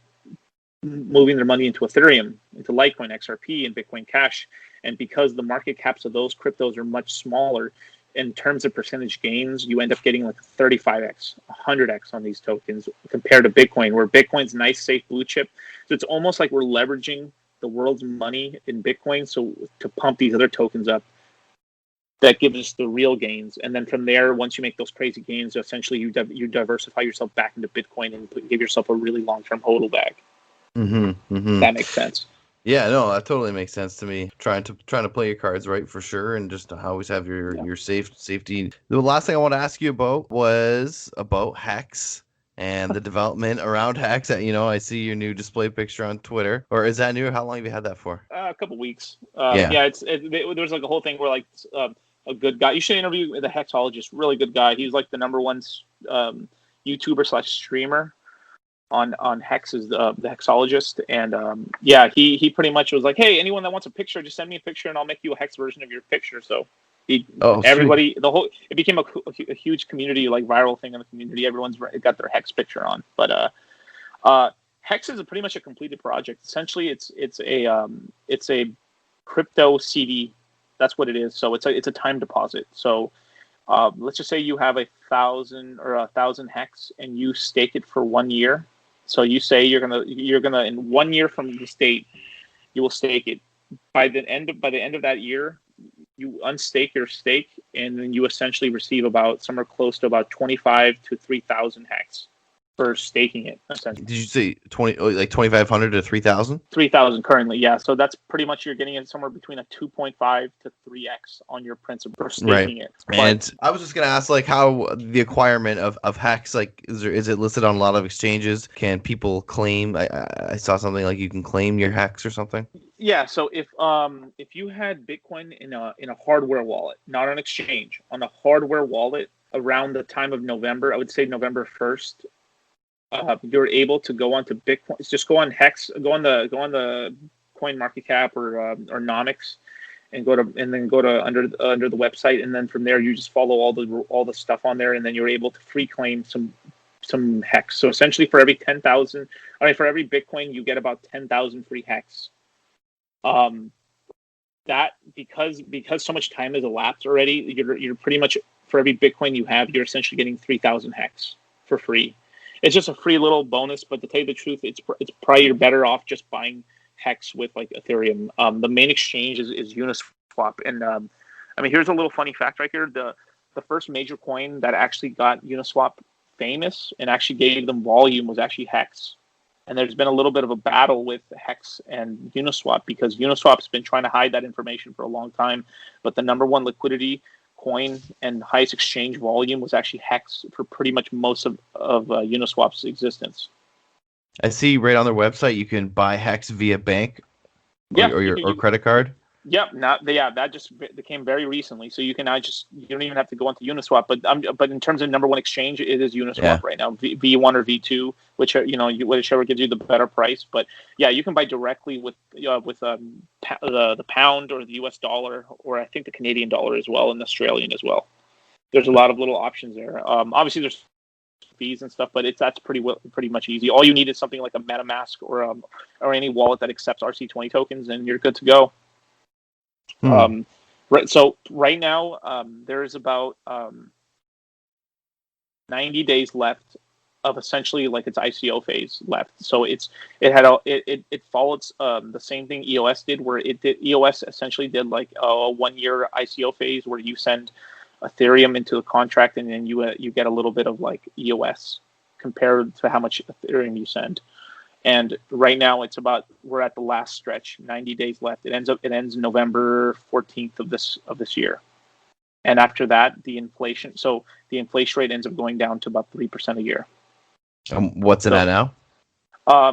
moving their money into Ethereum, into Litecoin, XRP, and Bitcoin Cash. And because the market caps of those cryptos are much smaller, in terms of percentage gains, you end up getting like 35x, 100x on these tokens compared to Bitcoin, where Bitcoin's nice, safe blue chip. So it's almost like we're leveraging the world's money in Bitcoin so to pump these other tokens up that gives us the real gains. And then from there, once you make those crazy gains, essentially you diversify yourself back into Bitcoin and give yourself a really long-term hodl bag. Mm-hmm. That makes sense. Yeah, no, that totally makes sense to me. Trying to play your cards right for sure, and just to always have Yeah. your safety. The last thing I want to ask you about was about Hex and the development around Hex. I see your new display picture on Twitter. Or is that new? How long have you had that for? A couple weeks. Yeah. Yeah, there's like a whole thing where like a good guy. You should interview the hexologist. Really good guy. He's like the number one YouTuber slash streamer on Hex is the hexologist, and yeah, he pretty much was like, hey, anyone that wants a picture, just send me a picture, and I'll make you a Hex version of your picture. So Oh, sweet. everybody, it became a huge community, like viral thing in the community. Everyone's got their Hex picture on, but Hex is pretty much a completed project. Essentially, it's a crypto CD. That's what it is. So it's a time deposit. So let's just say you have 1,000 hex and you stake it for 1 year. So you say you're gonna in 1 year from this date you will stake it. By the end of that year, you unstake your stake, and then you essentially receive about somewhere close to about 25 to 3,000 hex for staking it. Essentially, Did you say 2,500 to 3,000? 3,000 currently, yeah. So that's pretty much you're getting it somewhere between a 2.5 to 3x on your principal for Right. staking it. But And I was just gonna ask, like, how the acquirement of Hex, like, is it listed on a lot of exchanges? Can people claim? I saw something like you can claim your Hex or something. yeah, so if you had Bitcoin in a hardware wallet, not on exchange, on a hardware wallet around the time of November, I would say November 1st, you're able to go onto Bitcoin. Just go on Hex, go on the Coin Market Cap or Nomics, and then go to under the website, and then from there you just follow all the stuff on there, and then you're able to free claim some Hex. So essentially, for every 10,000, for every Bitcoin, you get about 10,000 free Hex. That because so much time has elapsed already, you're pretty much for every Bitcoin you have, you're essentially getting 3,000 Hex for free. It's just a free little bonus, but to tell you the truth, it's probably you're better off just buying Hex with like Ethereum. The main exchange is Uniswap, and here's a little funny fact right here. The first major coin that actually got Uniswap famous and actually gave them volume was actually Hex. And there's been a little bit of a battle with Hex and Uniswap because Uniswap's been trying to hide that information for a long time. But the number one liquidity coin and highest exchange volume was actually Hex for pretty much most of Uniswap's existence. I see right on their website you can buy Hex via bank Yeah, or credit card. Yep, that just became very recently. So you can now you don't even have to go into Uniswap. But in terms of number one exchange, it is Uniswap Yeah. right now, V1 or V2, whichever gives you the better price. But yeah, you can buy directly with the pound or the US dollar, or I think the Canadian dollar as well, and the Australian as well. There's a lot of little options there. Obviously there's fees and stuff, but that's pretty much easy. All you need is something like a MetaMask or any wallet that accepts RC20 tokens, and you're good to go. Right. So right now, there is about 90 days left of essentially like its ICO phase left. So it followed the same thing EOS did, where EOS essentially did like a 1 year ICO phase where you send Ethereum into the contract and then you get a little bit of like EOS compared to how much Ethereum you send. And right now we're at the last stretch, 90 days left. It ends November 14th of this year. And after that, the inflation rate ends up going down to about 3% a year. What's it at now?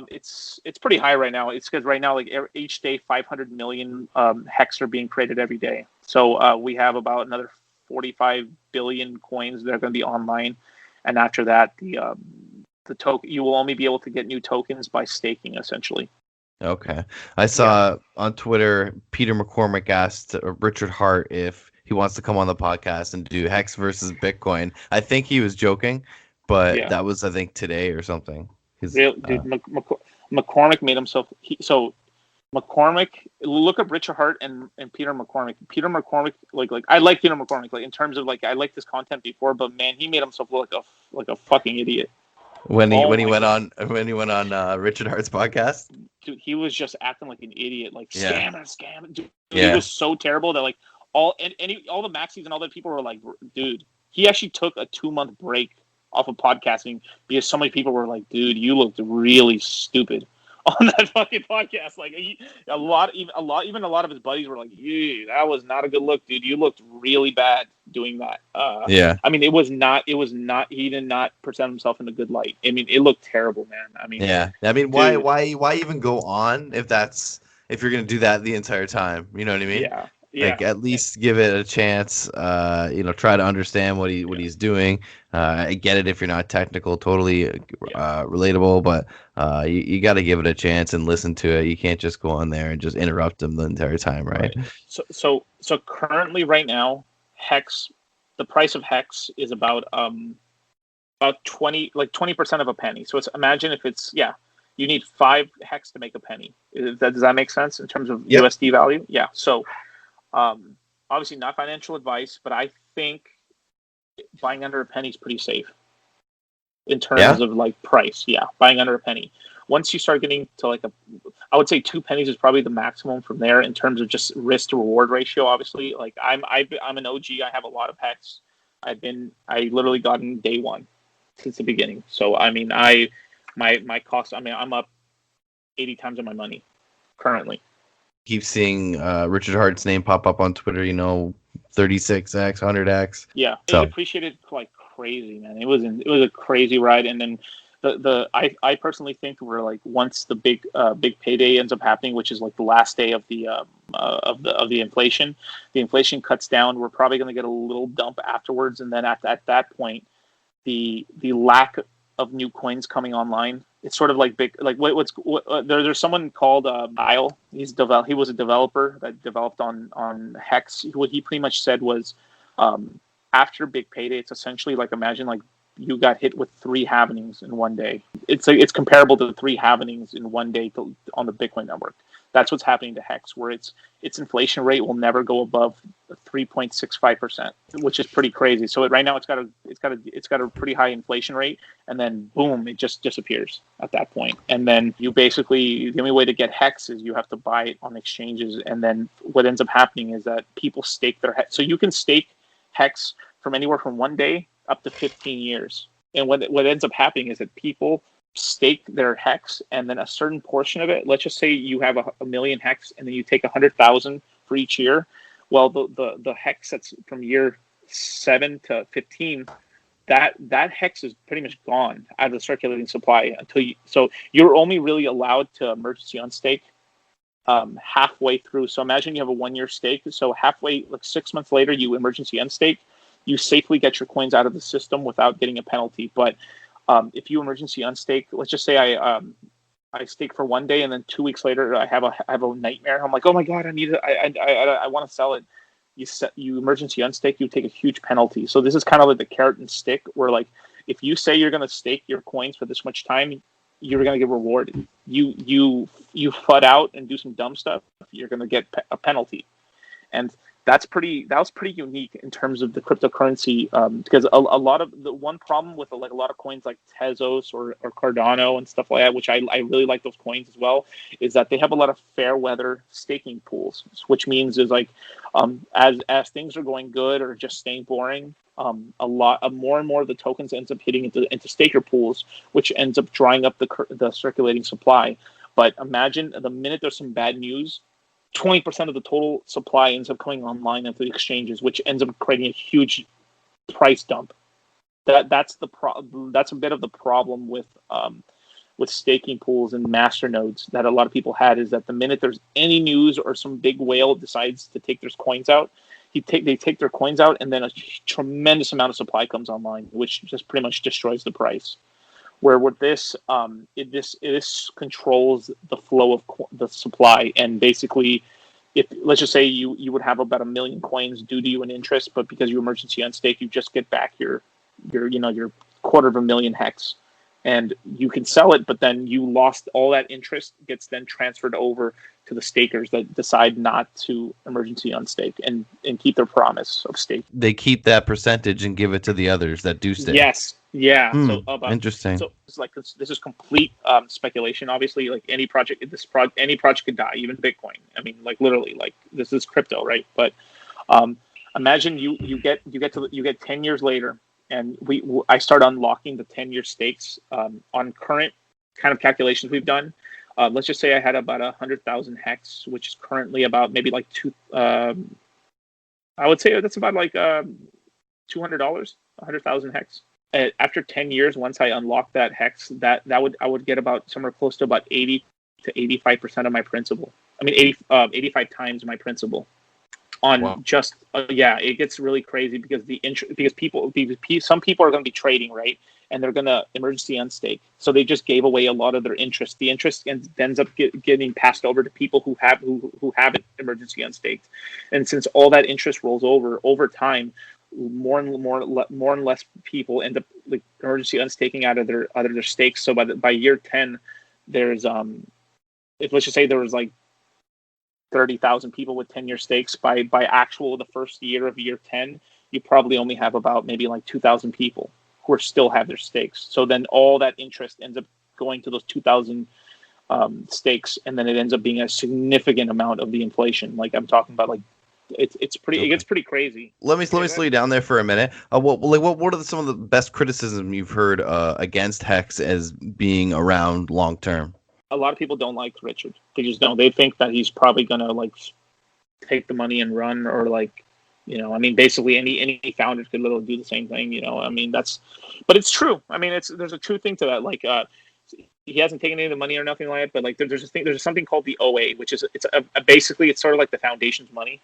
It's pretty high right now. It's because right now, like each day, 500 million hex are being created every day. So we have about another 45 billion coins that are going to be online, and after that, the token, you will only be able to get new tokens by staking, essentially. Okay, I saw on Twitter Peter McCormick asked Richard Hart if he wants to come on the podcast and do Hex versus Bitcoin. I think he was joking, but that was, I think, today or something. McCormick made himself. McCormick, look up Richard Hart and Peter McCormick. Peter McCormick, like I like Peter McCormick, like in terms of like I liked his content before, but man, he made himself look like a fucking idiot. When he went on Richard Hart's podcast, dude, he was just acting like an idiot, like scam. Dude, he was so terrible that like all the maxis and all the people were like, dude, he actually took a 2-month break off of podcasting because so many people were like, dude, you looked really stupid on that fucking podcast. Like a lot of his buddies were like, yeah, that was not a good look, dude. You looked really bad doing that. I mean, it was not, he did not present himself in a good light. I mean, it looked terrible, man. I mean, I mean, why even go on if you're going to do that the entire time? You know what I mean? Yeah. Like at least give it a chance. Try to understand what he's doing. I get it if you're not technical, totally relatable, but you got to give it a chance and listen to it. You can't just go on there and just interrupt him the entire time, right? So currently, right now, Hex, the price of Hex is about 20% of a penny. So imagine if it's you need 5 Hex to make a penny. Does that make sense in terms of USD value? Yeah. So. Obviously not financial advice, but I think buying under a penny is pretty safe in terms of like price. Yeah, buying under a penny. Once you start getting to I would say 2 pennies is probably the maximum from there in terms of just risk to reward ratio. Obviously, like I'm an OG. I have a lot of Hex. I literally got in day 1 since the beginning. So I mean, my cost. I mean, I'm up 80 times on my money currently. Keep seeing Richard Hart's name pop up on Twitter, 36x, 100x. Yeah, it was appreciated like crazy, man. It was a crazy ride, and then I personally think we're like once the big payday ends up happening, which is like the last day of the inflation, the inflation cuts down. We're probably going to get a little dump afterwards, and then at that point, the lack of new coins coming online. It's sort of like big, like there's someone called Isle. He was a developer that developed on Hex. What he pretty much said was, after big payday, it's essentially like imagine like you got hit with 3 halvenings in one day. It's comparable to the 3 halvenings in one day on the Bitcoin network. That's what's happening to Hex, where its inflation rate will never go above 3.65%, which is pretty crazy. So right now it's got a pretty high inflation rate, and then boom, it just disappears at that point. And then you basically, the only way to get Hex is you have to buy it on exchanges. And then what ends up happening is that people stake their Hex. So you can stake Hex from anywhere from 1 day up to 15 years. And what ends up happening is that people stake their Hex, and then a certain portion of it, let's just say you have a million Hex, and then you take 100,000 for each year. Well, the Hex that's from year 7 to 15, that Hex is pretty much gone out of the circulating supply so you're only really allowed to emergency unstake halfway through. So imagine you have a 1-year stake. So halfway, like 6 months later, you emergency unstake. You safely get your coins out of the system without getting a penalty. But if you emergency unstake, let's just say I stake for 1 day, and then 2 weeks later I have a nightmare. I'm like, oh my god, I need it. I want to sell it. You emergency unstake, you take a huge penalty. So this is kind of like the carrot and stick, where like if you say you're going to stake your coins for this much time, you're going to get rewarded. You FUD out and do some dumb stuff, you're going to get a penalty. And that was pretty unique in terms of the cryptocurrency, because a lot of the one problem with like a lot of coins like Tezos or Cardano and stuff like that, which I really like those coins as well, is that they have a lot of fair weather staking pools, which means is like, as things are going good or just staying boring, a lot of more and more of the tokens ends up hitting into staker pools, which ends up drying up the circulating supply. But imagine the minute there's some bad news, 20% of the total supply ends up coming online into the exchanges, which ends up creating a huge price dump. That's a bit of the problem with staking pools and master nodes that a lot of people had, is that the minute there's any news or some big whale decides to take their coins out, they take their coins out, and then a tremendous amount of supply comes online, which just pretty much destroys the price. Where with this, this controls the flow of the supply, and basically, if let's just say you would have about 1 million coins due to you in interest, but because you emergency unstake, you just get back your $250,000 hex, and you can sell it, but then you lost all that interest gets then transferred over to the stakers that decide not to emergency unstake and keep their promise of stake. They keep that percentage and give it to the others that do stake. Yes. Yeah. Interesting. So it's like this is complete speculation. Obviously, like any project could die, even Bitcoin. I mean, like literally, like this is crypto, right? But imagine you get 10 years later, and I start unlocking the 10-year stakes on current kind of calculations we've done. Let's just say I had about 100,000 hex, which is currently about maybe like I would say that's about like $200, 100,000 hex. After 10 years, once I unlock that hex, I would get about somewhere close to about 80 to 85% of my principal. I mean, 85 times my principal. Just it gets really crazy because some people are going to be trading, right, and they're going to emergency unstake, so they just gave away a lot of their interest. The interest ends up getting passed over to people who haven't emergency unstaked, and since all that interest rolls over time, more and less people end up like emergency unstaking out of their stakes. So by year 10, there's let's just say there was like 30,000 people with 10-year stakes. By the first year of year 10, you probably only have about maybe like 2,000 people who still have their stakes. So then all that interest ends up going to those 2,000 stakes, and then it ends up being a significant amount of the inflation. Like I'm talking about, like it gets pretty crazy. Let me slow you down there for a minute. What are some of the best criticism you've heard against Hex as being around long term? A lot of people don't like Richard. They just don't. They think that he's probably gonna like take the money and run, or like, I mean, basically any founder could literally do the same thing. I mean, but it's true. I mean, there's a true thing to that. Like, he hasn't taken any of the money or nothing like that. But like, there's something called the OA, which is basically it's sort of like the foundation's money.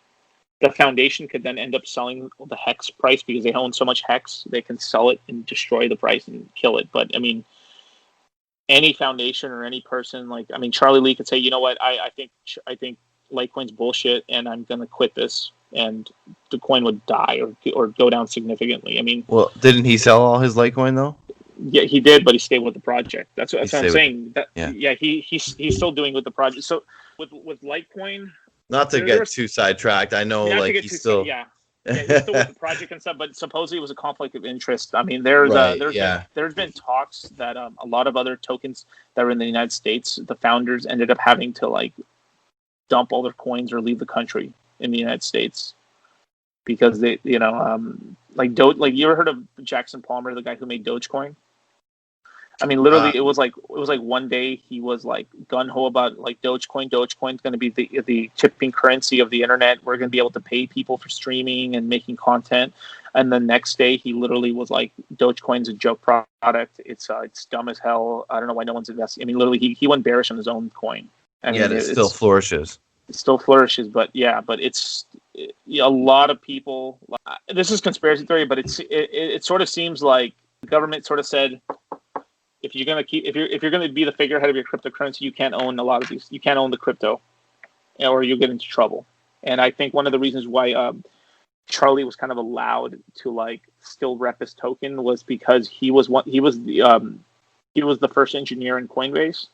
The foundation could then end up selling the Hex price because they own so much Hex, they can sell it and destroy the price and kill it. But I mean, any foundation or any person, like, I mean, Charlie Lee could say, you know what, I think Litecoin's bullshit, and I'm going to quit this, and the coin would die or go down significantly. I mean, well, didn't he sell all his Litecoin though? Yeah, he did, but he stayed with the project. That's what I'm saying. He's still doing with the project. So with Litecoin. Not to get too sidetracked. I know, like, he's still. He's still with the project and stuff, but supposedly it was a conflict of interest. I mean, there's been talks that a lot of other tokens that were in the United States, the founders ended up having to like dump all their coins or leave the country in the United States because they, like you ever heard of Jackson Palmer, the guy who made Dogecoin? I mean, literally, it was like one day he was like gun ho about like Dogecoin. Dogecoin's going to be the tipping currency of the internet. We're going to be able to pay people for streaming and making content. And the next day, he literally was like, Dogecoin's a joke product. It's dumb as hell. I don't know why no one's investing. I mean, literally, he went bearish on his own coin. I mean, it still flourishes. It still flourishes, but it's a lot of people. This is conspiracy theory, but it sort of seems like the government sort of said, if you're gonna be the figurehead of your cryptocurrency, you can't own a lot of these. You can't own the crypto, or you'll get into trouble. And I think one of the reasons why Charlie was kind of allowed to like still rep his token was because he was the first engineer in Coinbase,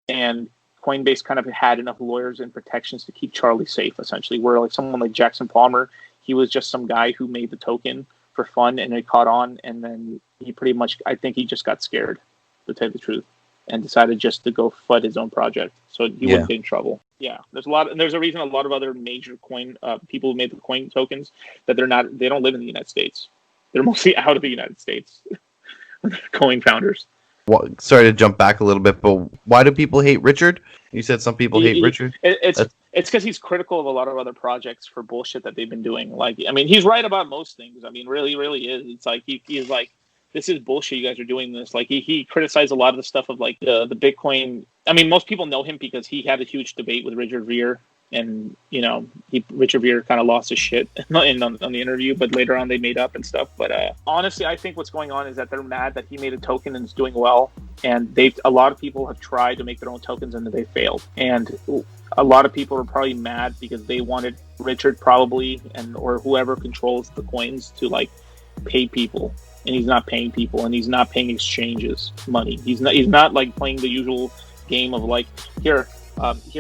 and Coinbase kind of had enough lawyers and protections to keep Charlie safe, essentially. Where like someone like Jackson Palmer, he was just some guy who made the token for fun, and it caught on, and then he pretty much, I think he just got scared, to tell you the truth, and decided just to go FUD his own project so he wouldn't get in trouble. Yeah, there's a reason a lot of other major coin people who made the coin tokens that they don't live in the United States. They're mostly out of the United States. Coin founders. Well, sorry to jump back a little bit, but why do people hate Richard? You said some people hate Richard. It's because he's critical of a lot of other projects for bullshit that they've been doing. Like, I mean, he's right about most things. I mean, really is. It's like he's like, this is bullshit. You guys are doing this. Like he criticized a lot of the stuff of like the Bitcoin. I mean, most people know him because he had a huge debate with Richard Vere, and you know, Richard Vere kind of lost his shit on the interview, but later on they made up and stuff. But honestly, I think what's going on is that they're mad that he made a token and is doing well, and a lot of people have tried to make their own tokens and they failed, and a lot of people are probably mad because they wanted Richard probably or whoever controls the coins to like pay people. And he's not paying people, and he's not paying exchanges money. He's not like playing the usual game of like, here,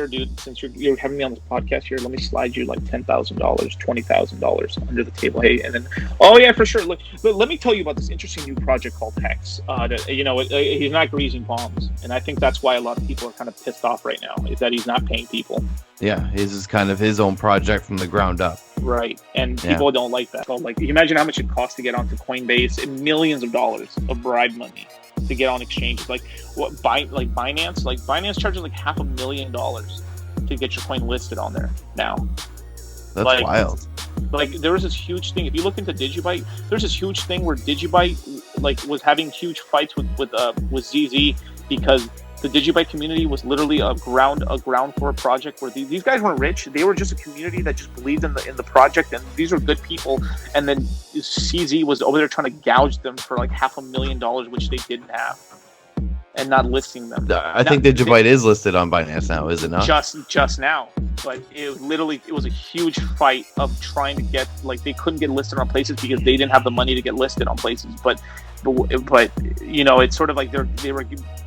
dude, since you're having me on this podcast here, let me slide you like $10,000, $20,000 under the table. Hey, and then, oh yeah, for sure. Look, let me tell you about this interesting new project called Hex. He's not greasing palms, and I think that's why a lot of people are kind of pissed off right now, is that he's not paying people. Yeah, his is kind of his own project from the ground up. Right, and people don't like that. So, like, imagine how much it costs to get onto Coinbase, and millions of dollars of bribe money to get on exchanges. Like Binance. Like Binance charges like $500,000 to get your coin listed on there now. That's wild. Like there was this huge thing. If you look into Digibyte, there's this huge thing where Digibyte like was having huge fights with ZZ because the Digibyte community was literally a ground floor project where these guys weren't rich. They were just a community that just believed in the project, and these are good people. And then CZ was over there trying to gouge them for like $500,000, which they didn't have, and not listing them. I think Digibyte is listed on Binance now, is it not? Just now, but it was a huge fight of trying to get, like, they couldn't get listed on places because they didn't have the money to get listed on places. But you know, it's sort of like they were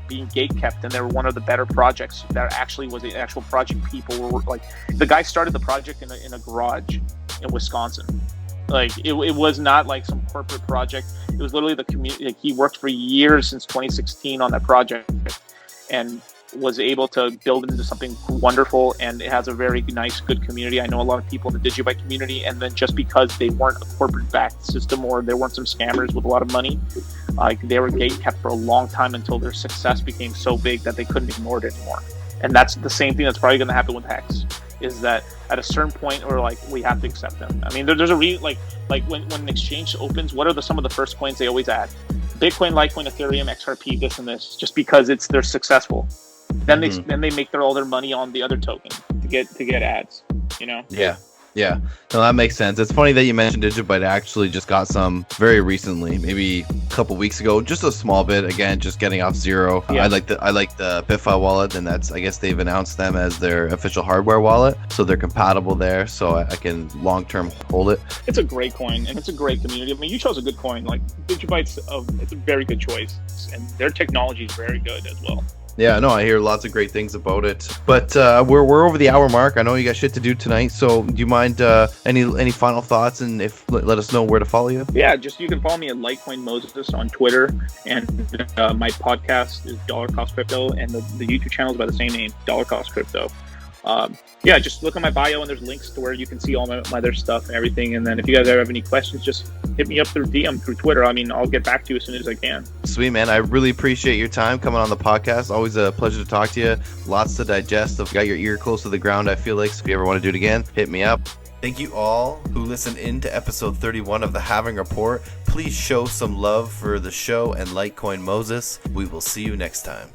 being gatekept, and they were one of the better projects that actually was an actual project. People were like, the guy started the project in a garage in Wisconsin. Like it was not like some corporate project. It was literally the community. Like, he worked for years since 2016 on that project, and was able to build it into something wonderful. And it has a very nice, good community. I know a lot of people in the Digibyte community, and then just because they weren't a corporate-backed system, or there weren't some scammers with a lot of money, they were gate-kept for a long time until their success became so big that they couldn't ignore it anymore. And that's the same thing that's probably going to happen with Hex, is that at a certain point, we're like, we have to accept them. I mean, there's a like when an exchange opens, what are some of the first coins they always add? Bitcoin, Litecoin, Ethereum, XRP, this and this, just because they're successful. Then they make all their money on the other token to get ads, you know? Yeah. No, that makes sense. It's funny that you mentioned Digibyte. I actually just got some very recently, maybe a couple weeks ago, just a small bit. Again, just getting off zero. Yeah. I like the Bitfi wallet, and that's, I guess they've announced them as their official hardware wallet, so they're compatible there. So I can long term hold it. It's a great coin, and it's a great community. I mean, you chose a good coin. Like Digibyte's, it's a very good choice, and their technology is very good as well. Yeah, no, I hear lots of great things about it. But we're over the hour mark. I know you got shit to do tonight. So do you mind any final thoughts, and let us know where to follow you? Yeah, you can follow me at litecoinmoses on Twitter, and my podcast is Dollar Cost Crypto, and the YouTube channel is by the same name, Dollar Cost Crypto. Yeah, just look at my bio, and there's links to where you can see all my other stuff and everything. And then if you guys ever have any questions, just hit me up through DM, through Twitter. I mean, I'll get back to you as soon as I can. Sweet, man. I really appreciate your time coming on the podcast. Always a pleasure to talk to you. Lots to digest. I've got your ear close to the ground, I feel like. So if you ever want to do it again, hit me up. Thank you all who listened in to episode 31 of the Halving Report. Please show some love for the show and Litecoin Moses. We will see you next time.